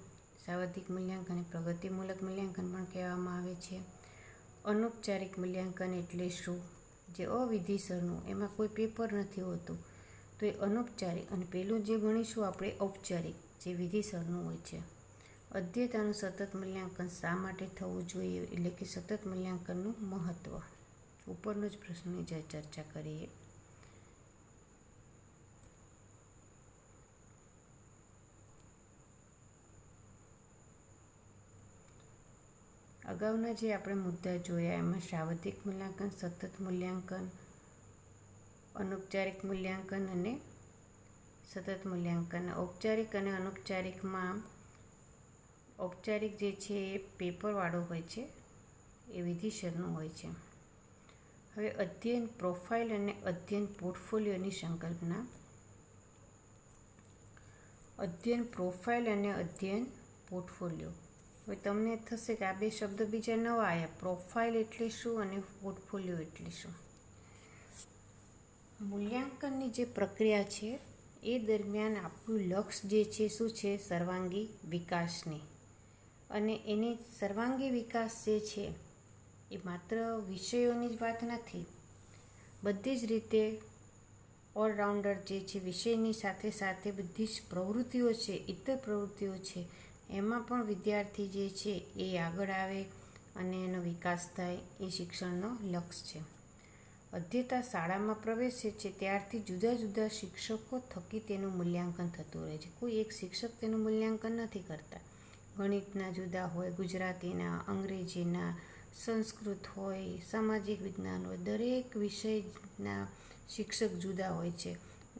સાવધિક મૂલ્યાંકન એ પ્રગતિમૂલક મૂલ્યાંકન પણ કહેવામાં આવે છે. અનૌપચારિક મૂલ્યાંકન એટલે શું? જે અવિધિસરનું, એમાં કોઈ પેપર નથી હોતું તો એ અનૌપચારિક, અને પેલું જે ગણીશું આપણે ઔપચારિક, જે વિધિસરનું હોય છે. અધ્યતાનું સતત મૂલ્યાંકન શા માટે થવું જોઈએ? એટલે કે સતત મૂલ્યાંકનનું મહત્ત્વ. ઉપરનો જ પ્રશ્નની જે ચર્ચા કરીએ. અગાઉના જે આપણે મુદ્દા જોયા એમાં સાવધિક મૂલ્યાંકન, સતત મૂલ્યાંકન, અનૌપચારિક મૂલ્યાંકન અને સતત મૂલ્યાંકન. ઔપચારિક અને અનૌપચારિકમાં ઔપચારિક જે છે એ પેપરવાળો હોય છે, એ વિધિસરનું હોય છે. હવે અધ્યયન પ્રોફાઇલ અને અધ્યયન પોર્ટફોલિયોની સંકલ્પના. અધ્યયન પ્રોફાઇલ અને અધ્યયન પોર્ટફોલિયો. હવે તમને થશે કે આ બે શબ્દ બીજા નવા આવ્યા, પ્રોફાઇલ એટલે શું અને પોર્ટફોલિયો એટલે શું? મૂલ્યાંકનની જે પ્રક્રિયા છે એ દરમિયાન આપણું લક્ષ્ય જે છે શું છે? સર્વાંગી વિકાસની. અને એની સર્વાંગી વિકાસ જે છે એ માત્ર વિષયોની જ વાત નથી, બધી જ રીતે ઓલરાઉન્ડર જે છે, વિષયની સાથે સાથે બધી જ પ્રવૃત્તિઓ છે, ઇતર પ્રવૃત્તિઓ છે, એમાં પણ વિદ્યાર્થી જે છે એ આગળ આવે અને એનો વિકાસ થાય એ શિક્ષણનો લક્ષ્ય છે. અધ્યતા શાળામાં પ્રવેશે છે ત્યારથી જુદા જુદા શિક્ષકો થકી તેનું મૂલ્યાંકન થતું રહે છે. કોઈ એક શિક્ષક તેનું મૂલ્યાંકન નથી કરતા. ગણિતના જુદા હોય, ગુજરાતીના, અંગ્રેજીના, સંસ્કૃત હોય, સામાજિક વિજ્ઞાન હોય, દરેક વિષયના શિક્ષક જુદા હોય છે.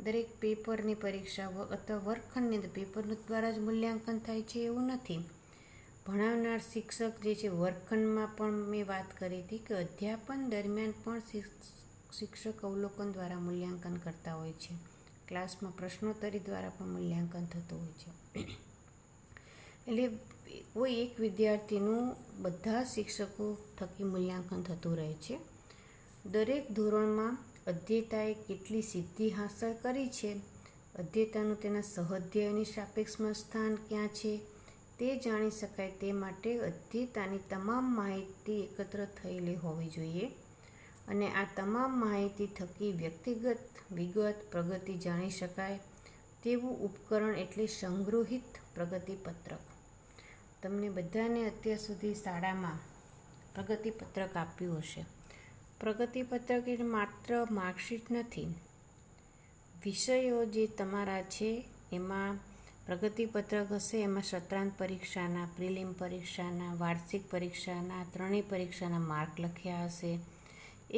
દરેક પેપરની પરીક્ષા અથવા વર્ગખંડની અંદર પેપર દ્વારા જ મૂલ્યાંકન થાય છે એવું નથી. ભણાવનાર શિક્ષક જે છે, વર્ગખંડમાં પણ મેં વાત કરી હતી કે અધ્યાપન દરમિયાન પણ શિક્ષક અવલોકન દ્વારા મૂલ્યાંકન કરતા હોય છે. ક્લાસમાં પ્રશ્નોત્તરી દ્વારા પણ મૂલ્યાંકન થતું હોય છે. એટલે કોઈ એક વિદ્યાર્થીનું બધા શિક્ષકો થકી મૂલ્યાંકન થતું રહે છે. દરેક ધોરણમાં અધ્યતાએ કેટલી સિદ્ધિ હાંસલ કરી છે, અધ્યતાનું તેના સહઅધ્યાયની સાપેક્ષમાં સ્થાન ક્યાં છે તે જાણી શકાય તે માટે અધ્યતાની તમામ માહિતી એકત્ર થયેલી હોવી જોઈએ. અને આ તમામ માહિતી થકી વ્યક્તિગત વિગત પ્રગતિ જાણી શકાય તેવું ઉપકરણ એટલે સંગૃહિત પ્રગતિપત્રક. તમને બધાને અત્યાર સુધી શાળામાં પ્રગતિપત્રક આપ્યું હશે. પ્રગતિપત્રક એ માત્ર માર્કશીટ નથી. વિષયો જે તમારા છે એમાં પ્રગતિપત્રક હશે. એમાં સત્રાંત પરીક્ષાના, પ્રિલિમ પરીક્ષાના, વાર્ષિક પરીક્ષાના, ત્રણેય પરીક્ષાના માર્ક લખ્યા હશે.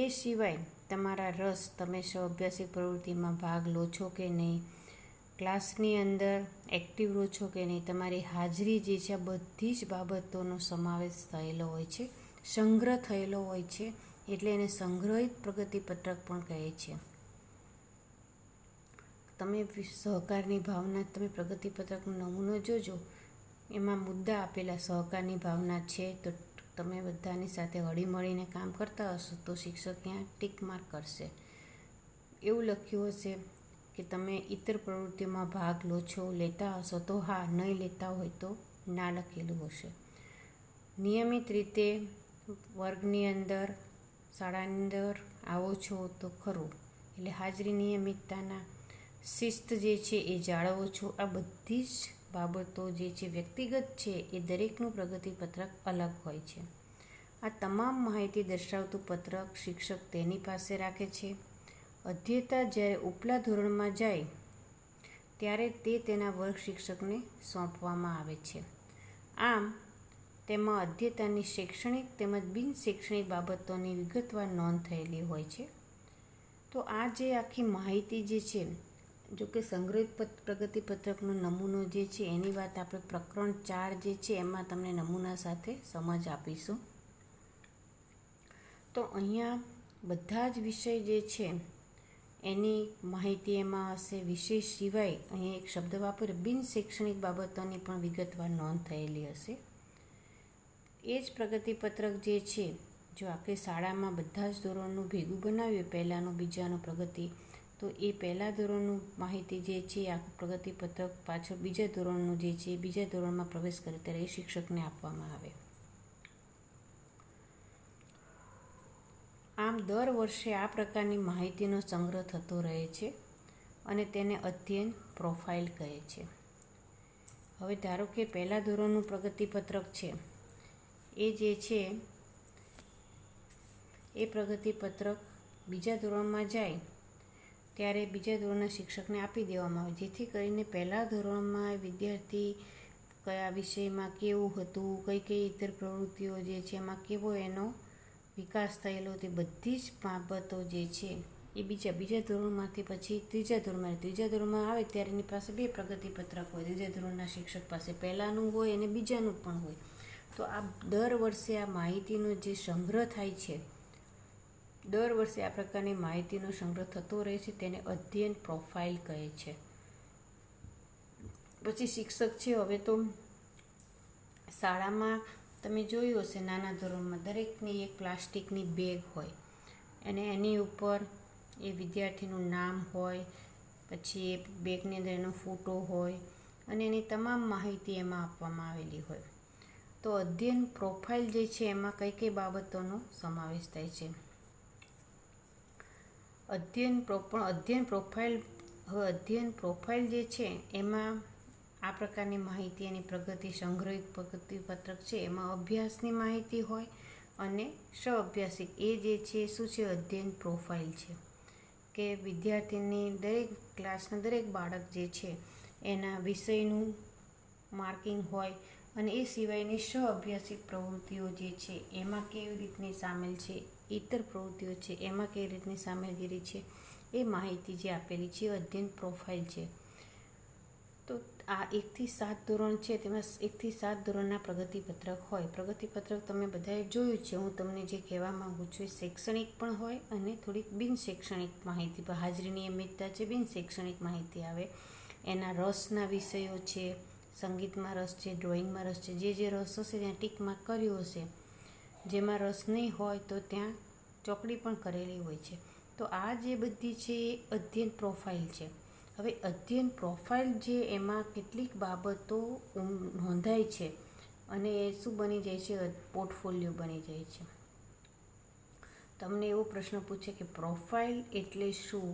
એ સિવાય તમારા રસ, તમે સ્વઅભ્યાસિક પ્રવૃત્તિમાં ભાગ લો છો કે નહીં, ક્લાસની અંદર એક્ટિવ રહો છો કે નહીં, તમારી હાજરી જે છે આ બધી જ બાબતોનો સમાવેશ થયેલો હોય છે, સંગ્રહ થયેલો હોય છે. એટલે એને સંગ્રહિત પ્રગતિપત્રક પણ કહે છે. તમે સહકારની ભાવના, તમે પ્રગતિપત્રકનો નમૂનો જોજો, એમાં મુદ્દા આપેલા સહકારની ભાવના છે. તો તમે બધાની સાથે હળીમળીને કામ કરતા હશો તો શિક્ષક ત્યાં ટીક માર્ક કરશે. એવું લખ્યું હશે કે તમે ઇતર પ્રવૃત્તિઓમાં ભાગ લો છો, લેતા હશો તો હા, નહીં લેતા હોય તો ના લખેલું હશે. નિયમિત રીતે વર્ગની અંદર, શાળાની અંદર આવો છો તો ખરું, એટલે હાજરી નિયમિતતાના શિસ્ત જે છે એ જાળવો છો. આ બધી જ બાબતો જે છે વ્યક્તિગત છે, એ દરેકનું પ્રગતિપત્રક અલગ હોય છે. આ તમામ માહિતી દર્શાવતું પત્રક શિક્ષક તેની પાસે રાખે છે. અધ્યેતા જ્યારે ઉપલા ધોરણમાં જાય ત્યારે તે તેના વર્ગ શિક્ષકને સોંપવામાં આવે છે. આમ તેમાં અધ્યેતાની શૈક્ષણિક તેમજ બિન શૈક્ષણિક બાબતોની વિગતવાર નોંધ થયેલી હોય છે. તો આ જે આખી માહિતી જે છે, જો કે સંગ્રહિત પ્રગતિપત્રકનો નમૂનો જે છે એની વાત આપણે પ્રકરણ 4 જે છે એમાં તમને નમૂના સાથે સમજ આપીશું. તો અહીંયા બધા જ વિષય જે છે એની માહિતી એમાં હશે. વિષય સિવાય અહીંયા એક શબ્દ વાપરે, બિન શૈક્ષણિક બાબતોની પણ વિગતવાર નોંધ થયેલી હશે. એ જ પ્રગતિપત્રક જે છે, જો આપણે શાળામાં બધા જ ધોરણનું ભેગું બનાવ્યું, પહેલાંનું બીજાનું પ્રગતિ, તો એ પહેલાં ધોરણનું માહિતી જે છે આખું પ્રગતિપત્રક પાછળ બીજા ધોરણનું જે છે, બીજા ધોરણમાં પ્રવેશ કરે ત્યારે એ શિક્ષકને આપવામાં આવે. આમ દર વર્ષે આ પ્રકારની માહિતીનો સંગ્રહ થતો રહે છે અને તેને અધ્યયન પ્રોફાઇલ કહે છે. હવે ધારો કે પહેલાં ધોરણનું પ્રગતિપત્રક છે, એ જે છે એ પ્રગતિપત્રક બીજા ધોરણમાં જાય ત્યારે બીજા ધોરણના શિક્ષકને આપી દેવામાં આવે, જેથી કરીને પહેલાં ધોરણમાં વિદ્યાર્થી કયા વિષયમાં કેવું હતું, કઈ કઈ ઇતર પ્રવૃત્તિઓ જે છે એમાં કેવો એનો વિકાસ થયેલો, તે બધી જ બાબતો જે છે એ બીજા ધોરણમાંથી પછી ત્રીજા ધોરણમાં આવે ત્યારે એની પાસે 2 પ્રગતિપત્રક હોય. ત્રીજા ધોરણના શિક્ષક પાસે પહેલાંનું હોય અને બીજાનું પણ હોય. તો આ દર વર્ષે આ માહિતીનો જે સંગ્રહ થાય છે, દર વર્ષે આ પ્રકારની માહિતીનો સંગ્રહ થતો રહે છે, તેને અધ્યયન પ્રોફાઇલ કહે છે. પછી શિક્ષક છે, હવે તો શાળામાં તમે જોયું હશે નાના ધોરણમાં દરેકની એક પ્લાસ્ટિકની બેગ હોય અને એની ઉપર એ વિદ્યાર્થીનું નામ હોય, પછી એ બેગની અંદર એનો ફોટો હોય અને એની તમામ માહિતી એમાં આપવામાં આવેલી હોય. તો અધ્યયન પ્રોફાઇલ જે છે એમાં કઈ કઈ બાબતોનો સમાવેશ થાય છે. અધ્યયન પ્રોફાઇલ જે છે એમાં આ પ્રકારની માહિતી, એની પ્રગતિ, સંગ્રહિત પ્રગતિપત્રક છે એમાં અભ્યાસની માહિતી હોય અને સહઅભ્યાસિક એ જે છે શું છે, અધ્યયન પ્રોફાઇલ છે કે વિદ્યાર્થીની દરેક ક્લાસના દરેક બાળક જે છે એના વિષયનું માર્કિંગ હોય અને એ સિવાયની સહઅભ્યાસિક પ્રવૃત્તિઓ જે છે એમાં કેવી રીતની સામેલ છે, ઇતર પ્રવૃત્તિઓ છે એમાં કેવી રીતની સામેલગીરી છે, એ માહિતી જે આપેલી છે અધ્યયન પ્રોફાઇલ છે. તો આ 1 થી 7 ધોરણ છે, તેમાં 1 થી 7 ધોરણના પ્રગતિપત્રક હોય. પ્રગતિપત્રક તમે બધાએ જોયું છે. હું તમને જે કહેવા માગું છું એ શૈક્ષણિક પણ હોય અને થોડીક બિન શૈક્ષણિક માહિતી પણ. હાજરી નિયમિતતા છે, બિન શૈક્ષણિક માહિતી આવે. એના રસના વિષયો છે, સંગીતમાં રસ છે, ડ્રોઈંગમાં રસ છે, જે રસ હશે ત્યાં ટીક માર્ક કર્યું હશે. જેમાં રસ નહીં હોય તો ત્યાં ચોકડી પણ કરેલી હોય છે. તો આ જે બધી છે એ અધ્યયન પ્રોફાઇલ છે. હવે અધ્યયન પ્રોફાઇલ જે એમાં કેટલીક બાબતો નોંધાય છે અને એ શું બની જાય છે, પોર્ટફોલિયો બની જાય છે. તમને એવો પ્રશ્ન પૂછે કે પ્રોફાઇલ એટલે શું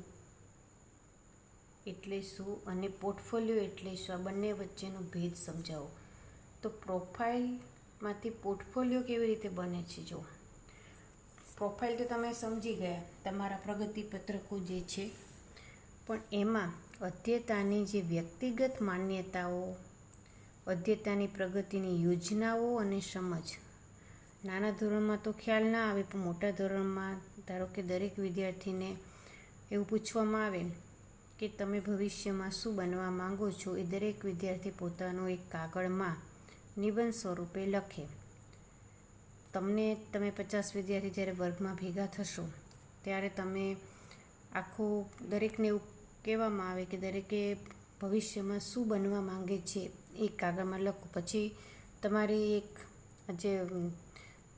અને પોર્ટફોલિયો એટલે શું, આ બંને વચ્ચેનો ભેદ સમજાવો. તો પ્રોફાઇલમાંથી પોર્ટફોલિયો કેવી રીતે બને છે, જો પ્રોફાઇલ તો તમે સમજી ગયા, તમારા પ્રગતિપત્રકો જે છે, પણ એમાં અધ્યેતાની જે વ્યક્તિગત માન્યતાઓ, અધ્યેતાની પ્રગતિની યોજનાઓ અને સમજ. નાના ધોરણમાં તો ખ્યાલ ના આવે, પણ મોટા ધોરણમાં ધારો કે દરેક વિદ્યાર્થીને એવું પૂછવામાં આવે કે તમે ભવિષ્યમાં શું બનવા માંગો છો, એ દરેક વિદ્યાર્થી પોતાનો એક કાગળમાં નિબંધ સ્વરૂપે લખે. તમે 50 વિદ્યાર્થી જ્યારે વર્ગમાં ભેગા થશો ત્યારે તમે આખું દરેકને એવું કહેવામાં આવે કે દરેકે ભવિષ્યમાં શું બનવા માંગે છે એ કાગળમાં લખો. પછી તમારી એક જે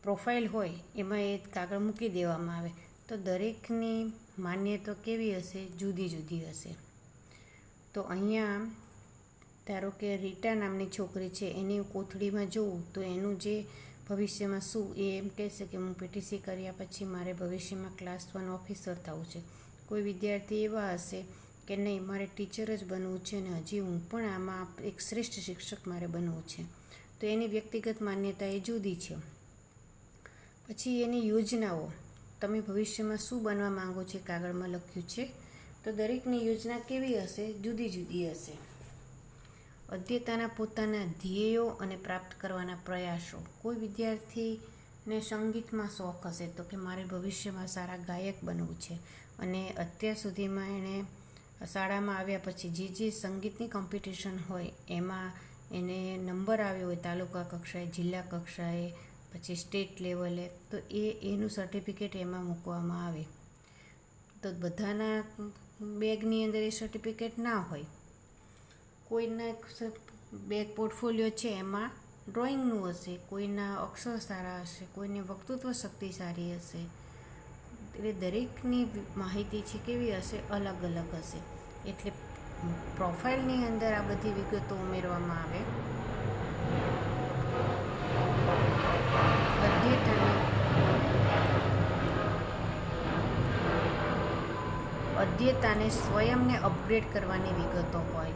પ્રોફાઇલ હોય એમાં એ કાગળ મૂકી દેવામાં આવે. તો દરેકની માન્યતા કેવી હશે? જુદી જુદી હશે. તો અહીંયા ધારો કે રીટા નામની છોકરી છે, એની કોથળીમાં જોઉં તો એનું જે ભવિષ્યમાં શું એ એમ કહેશે કે હું પીટીસી કર્યા પછી મારે ભવિષ્યમાં ક્લાસ 1 ઓફિસર થવું છે. કોઈ વિદ્યાર્થી એવા હશે કે નહીં, મારે ટીચર જ બનવું છે અને હજી હું પણ આમાં એક શ્રેષ્ઠ શિક્ષક મારે બનવું છે. તો એની વ્યક્તિગત માન્યતા એ જુદી છે. પછી એની યોજનાઓ, તમે ભવિષ્યમાં શું બનવા માંગો છો કાગળમાં લખ્યું છે. તો દરેકની યોજના કેવી હશે? જુદી જુદી હશે. અધ્યતાના પોતાના ધ્યેયો અને પ્રાપ્ત કરવાના પ્રયાસો. કોઈ વિદ્યાર્થીને સંગીતમાં શોખ હશે તો કે મારે ભવિષ્યમાં સારા ગાયક બનવું છે અને અત્યાર સુધીમાં એણે શાળામાં આવ્યા પછી જે સંગીતની કોમ્પિટિશન હોય એમાં એને નંબર આવ્યો હોય તાલુકા કક્ષાએ, જિલ્લા કક્ષાએ, પછી સ્ટેટ લેવલે, તો એનું સર્ટિફિકેટ એમાં મૂકવામાં આવે. તો બધાના બેગની અંદર એ સર્ટિફિકેટ ના હોય. કોઈના બેગ પોર્ટફોલિયો છે એમાં ડ્રોઈંગનું હશે, કોઈના અક્ષર સારા હશે, કોઈને વક્તૃત્વ શક્તિ સારી હશે. એટલે દરેકની માહિતી છે કેવી હશે? અલગ અલગ હશે. એટલે પ્રોફાઇલની અંદર આ બધી વિગતો ઉમેરવામાં આવે. અધ્યતાને સ્વયંને અપગ્રેડ કરવાની વિગતો હોય.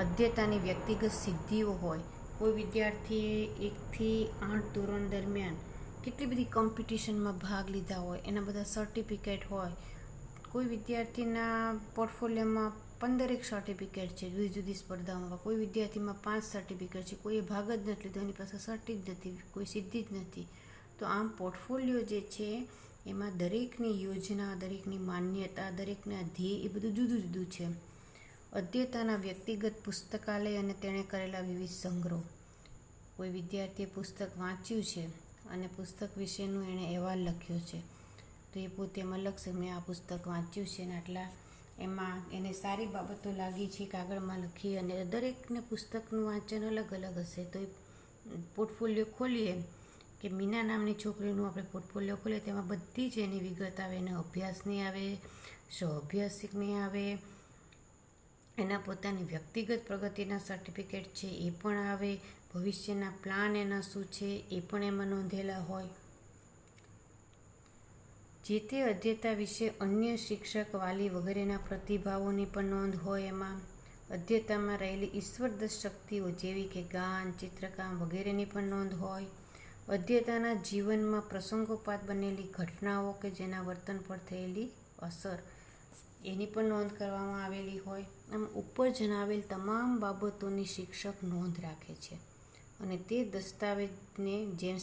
અધ્યતાની વ્યક્તિગત સિદ્ધિઓ હોય. કોઈ વિદ્યાર્થીએ 1 થી 8 ધોરણ દરમિયાન કેટલી બધી કોમ્પિટિશનમાં ભાગ લીધા હોય, એના બધા સર્ટિફિકેટ હોય. કોઈ વિદ્યાર્થીના પોર્ટફોલિયોમાં 15 સર્ટિફિકેટ છે જુદી જુદી સ્પર્ધાઓમાં. કોઈ વિદ્યાર્થીમાં 5 સર્ટિફિકેટ છે, કોઈએ ભાગ જ નથી લીધો, એની પાસે સર્ટિ જ નથી, કોઈ સિદ્ધિ જ નથી. તો આમ પોર્ટફોલિયો જે છે એમાં દરેકની યોજના, દરેકની માન્યતા, દરેકના ધ્યેય એ બધું જુદું જુદું છે. અધ્યતાના વ્યક્તિગત પુસ્તકાલય અને તેણે કરેલા વિવિધ સંગ્રહો. કોઈ વિદ્યાર્થીએ પુસ્તક વાંચ્યું છે અને પુસ્તક વિશેનું એણે અહેવાલ લખ્યો છે, તો એ પોતે એમાં લખશે મેં આ પુસ્તક વાંચ્યું છે અને આટલા એમાં એને સારી બાબતો લાગી છે કાગળમાં લખી. અને દરેકને પુસ્તકનું વાંચન અલગ અલગ હશે. તો એ પોર્ટફોલિયો ખોલીએ કે મીના નામની છોકરીનું આપણે પોર્ટફોલિયો ખોલીએ તેમાં બધી જ એની વિગત આવે. એને અભ્યાસની આવે, સ્વઅભ્યાસિકની આવે, એના પોતાની વ્યક્તિગત પ્રગતિના સર્ટિફિકેટ છે એ પણ આવે, ભવિષ્યના પ્લાન એના શું છે એ પણ એમાં નોંધેલા હોય. જે તે અધ્યતા વિશે અન્ય શિક્ષક, વાલી વગેરેના પ્રતિભાવોની પણ નોંધ હોય. એમાં અધ્યતામાં રહેલી ઈશ્વરદત્ત શક્તિઓ જેવી કે ગાન, ચિત્રકામ વગેરેની પણ નોંધ હોય. અધ્યતાના જીવનમાં પ્રસંગોપાત બનેલી ઘટનાઓ કે જેના વર્તન પર થયેલી અસર એની પણ નોંધ કરવામાં આવેલી હોય. આમ ઉપર જણાવેલ તમામ બાબતોની શિક્ષક નોંધ રાખે છે અને તે દસ્તાવેજને જેમ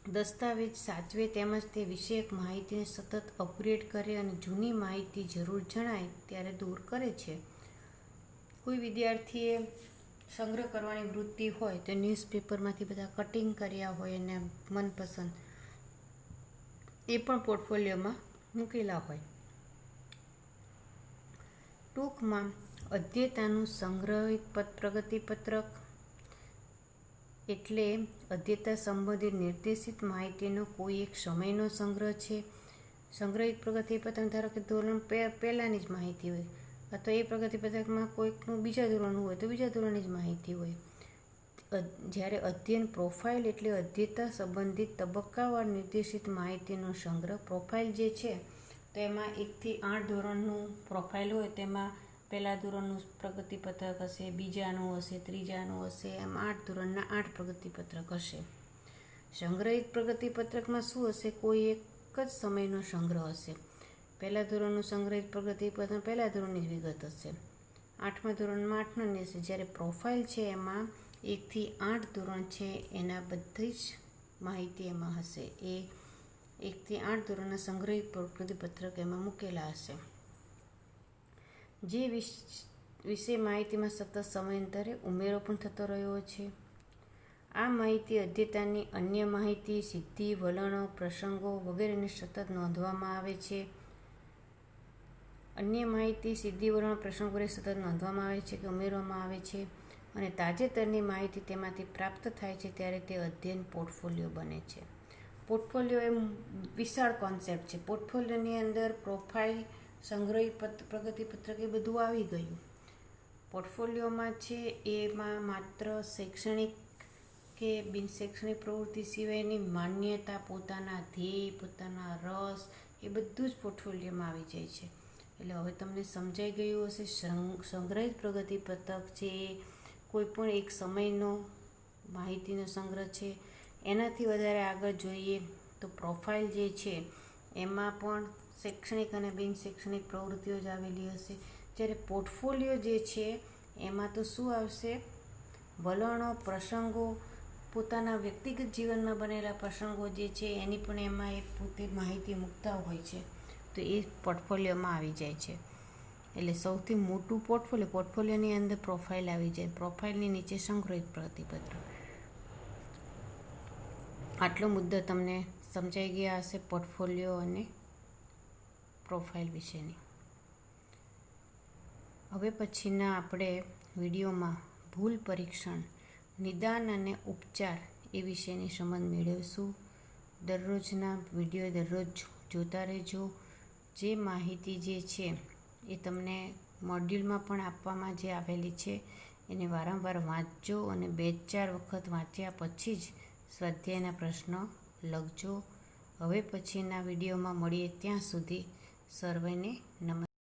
દસ્તાવેજ સાચવે તેમજ તે વિષયક માહિતીને સતત અપગ્રેડ કરે અને જૂની માહિતી જરૂર જણાય ત્યારે દૂર કરે છે. કોઈ વિદ્યાર્થીએ સંગ્રહ કરવાની વૃત્તિ હોય તો ન્યૂઝપેપરમાંથી બધા કટિંગ કર્યા હોય એને મનપસંદ, એ પણ પોર્ટફોલિયોમાં મૂકેલા હોય. ટૂંકમાં અધ્યતાનું સંગ્રહિત પ્રગતિપત્રક એટલે અધ્યતા સંબંધિત નિર્દેશિત માહિતીનો કોઈ એક સમયનો સંગ્રહ છે. સંગ્રહિત પ્રગતિપત્રક ધારો કે ધોરણ પહેલાંની જ માહિતી હોય, અથવા એ પ્રગતિપત્રકમાં કોઈકનું બીજા ધોરણનું હોય તો બીજા ધોરણની જ માહિતી હોય. જ્યારે અધ્યયન પ્રોફાઇલ એટલે અધ્યતા સંબંધિત તબક્કાવાર નિર્દેશિત માહિતીનો સંગ્રહ. પ્રોફાઇલ જે છે તો એમાં 1 થી 8 ધોરણનું પ્રોફાઇલ હોય, તેમાં પહેલા ધોરણનું પ્રગતિપત્રક હશે, બીજાનું હશે, ત્રીજાનું હશે, એમ 8 ધોરણના 8 પ્રગતિપત્રક હશે. સંગ્રહિત પ્રગતિપત્રકમાં શું હશે? કોઈ એક જ સમયનો સંગ્રહ હશે. પહેલા ધોરણનું સંગ્રહિત પ્રગતિપત્રક પહેલા ધોરણની જ વિગત હશે, 8મા ધોરણમાં 8ની હશે. જ્યારે પ્રોફાઇલ છે એમાં 1 થી 8 ધોરણ છે એના બધી જ માહિતી એમાં હશે. એ 1 થી 8 ધોરણના સંગ્રહિત પ્રગતિપત્રક એમાં મૂકેલા હશે. જે વિશે માહિતીમાં સતત સમયાંતરે ઉમેરો પણ થતો રહ્યો છે. આ માહિતી અધ્યતાની અન્ય માહિતી, સિદ્ધિ, વલણો, પ્રસંગો વગેરેને સતત નોંધવામાં આવે છે. અન્ય માહિતી સિદ્ધિવર્ણ પ્રસંગ વડે સતત નોંધવામાં આવે છે કે ઉમેરવામાં આવે છે અને તાજેતરની માહિતી તેમાંથી પ્રાપ્ત થાય છે ત્યારે તે અધ્યયન પોર્ટફોલિયો બને છે. પોર્ટફોલિયો એ વિશાળ કોન્સેપ્ટ છે. પોર્ટફોલિયોની અંદર પ્રોફાઇલ, સંગ્રહી પ્રગતિપત્રક એ બધું આવી ગયું. પોર્ટફોલિયોમાં છે એમાં માત્ર શૈક્ષણિક કે બિનશૈક્ષણિક પ્રવૃત્તિ સિવાયની માન્યતા, પોતાના ધ્યેય, પોતાના રસ એ બધું જ પોર્ટફોલિયોમાં આવી જાય છે. એટલે હવે તમને સમજાઈ ગયું હશે. સંગ્રહિત પ્રગતિપત્રક છે એ કોઈ પણ એક સમયનો માહિતીનો સંગ્રહ છે. એનાથી વધારે આગળ જોઈએ તો પ્રોફાઇલ જે છે એમાં પણ શૈક્ષણિક અને બિનશૈક્ષણિક પ્રવૃત્તિઓ જ આવેલી હશે. જ્યારે પોર્ટફોલિયો જે છે એમાં તો શું આવશે? વલણો, પ્રસંગો, પોતાના વ્યક્તિગત જીવનમાં બનેલા પ્રસંગો જે છે એની પણ એમાં એ પોતે માહિતી મૂકતા હોય છે, તો એ પોર્ટફોલિયોમાં આવી જાય છે. એટલે સૌથી મોટું પોર્ટફોલિયોની અંદર પ્રોફાઇલ આવી જાય. પ્રોફાઇલની નીચે સંગ્રહિત પ્રગતિપત્ર. આટલો મુદ્દો તમને સમજાઈ ગયા હશે પોર્ટફોલિયો અને પ્રોફાઇલ વિશેની. હવે પછીના આપણે વિડીયોમાં ભૂલ પરીક્ષણ, નિદાન અને ઉપચાર એ વિશેની સમજ મેળવીશું. દરરોજના વિડીયો દરરોજ જોતા રહેજો. જે માહિતી જે છે એ તમને મોડ્યુલમાં પણ આપવામાં જે આવેલી છે એને વારંવાર વાંચજો અને 2-4 વખત વાંચ્યા પછી જ સ્વાધ્યાયના પ્રશ્નો લખજો. હવે પછીના વિડીયોમાં મળીએ ત્યાં સુધી સર્વેને નમસ્કાર.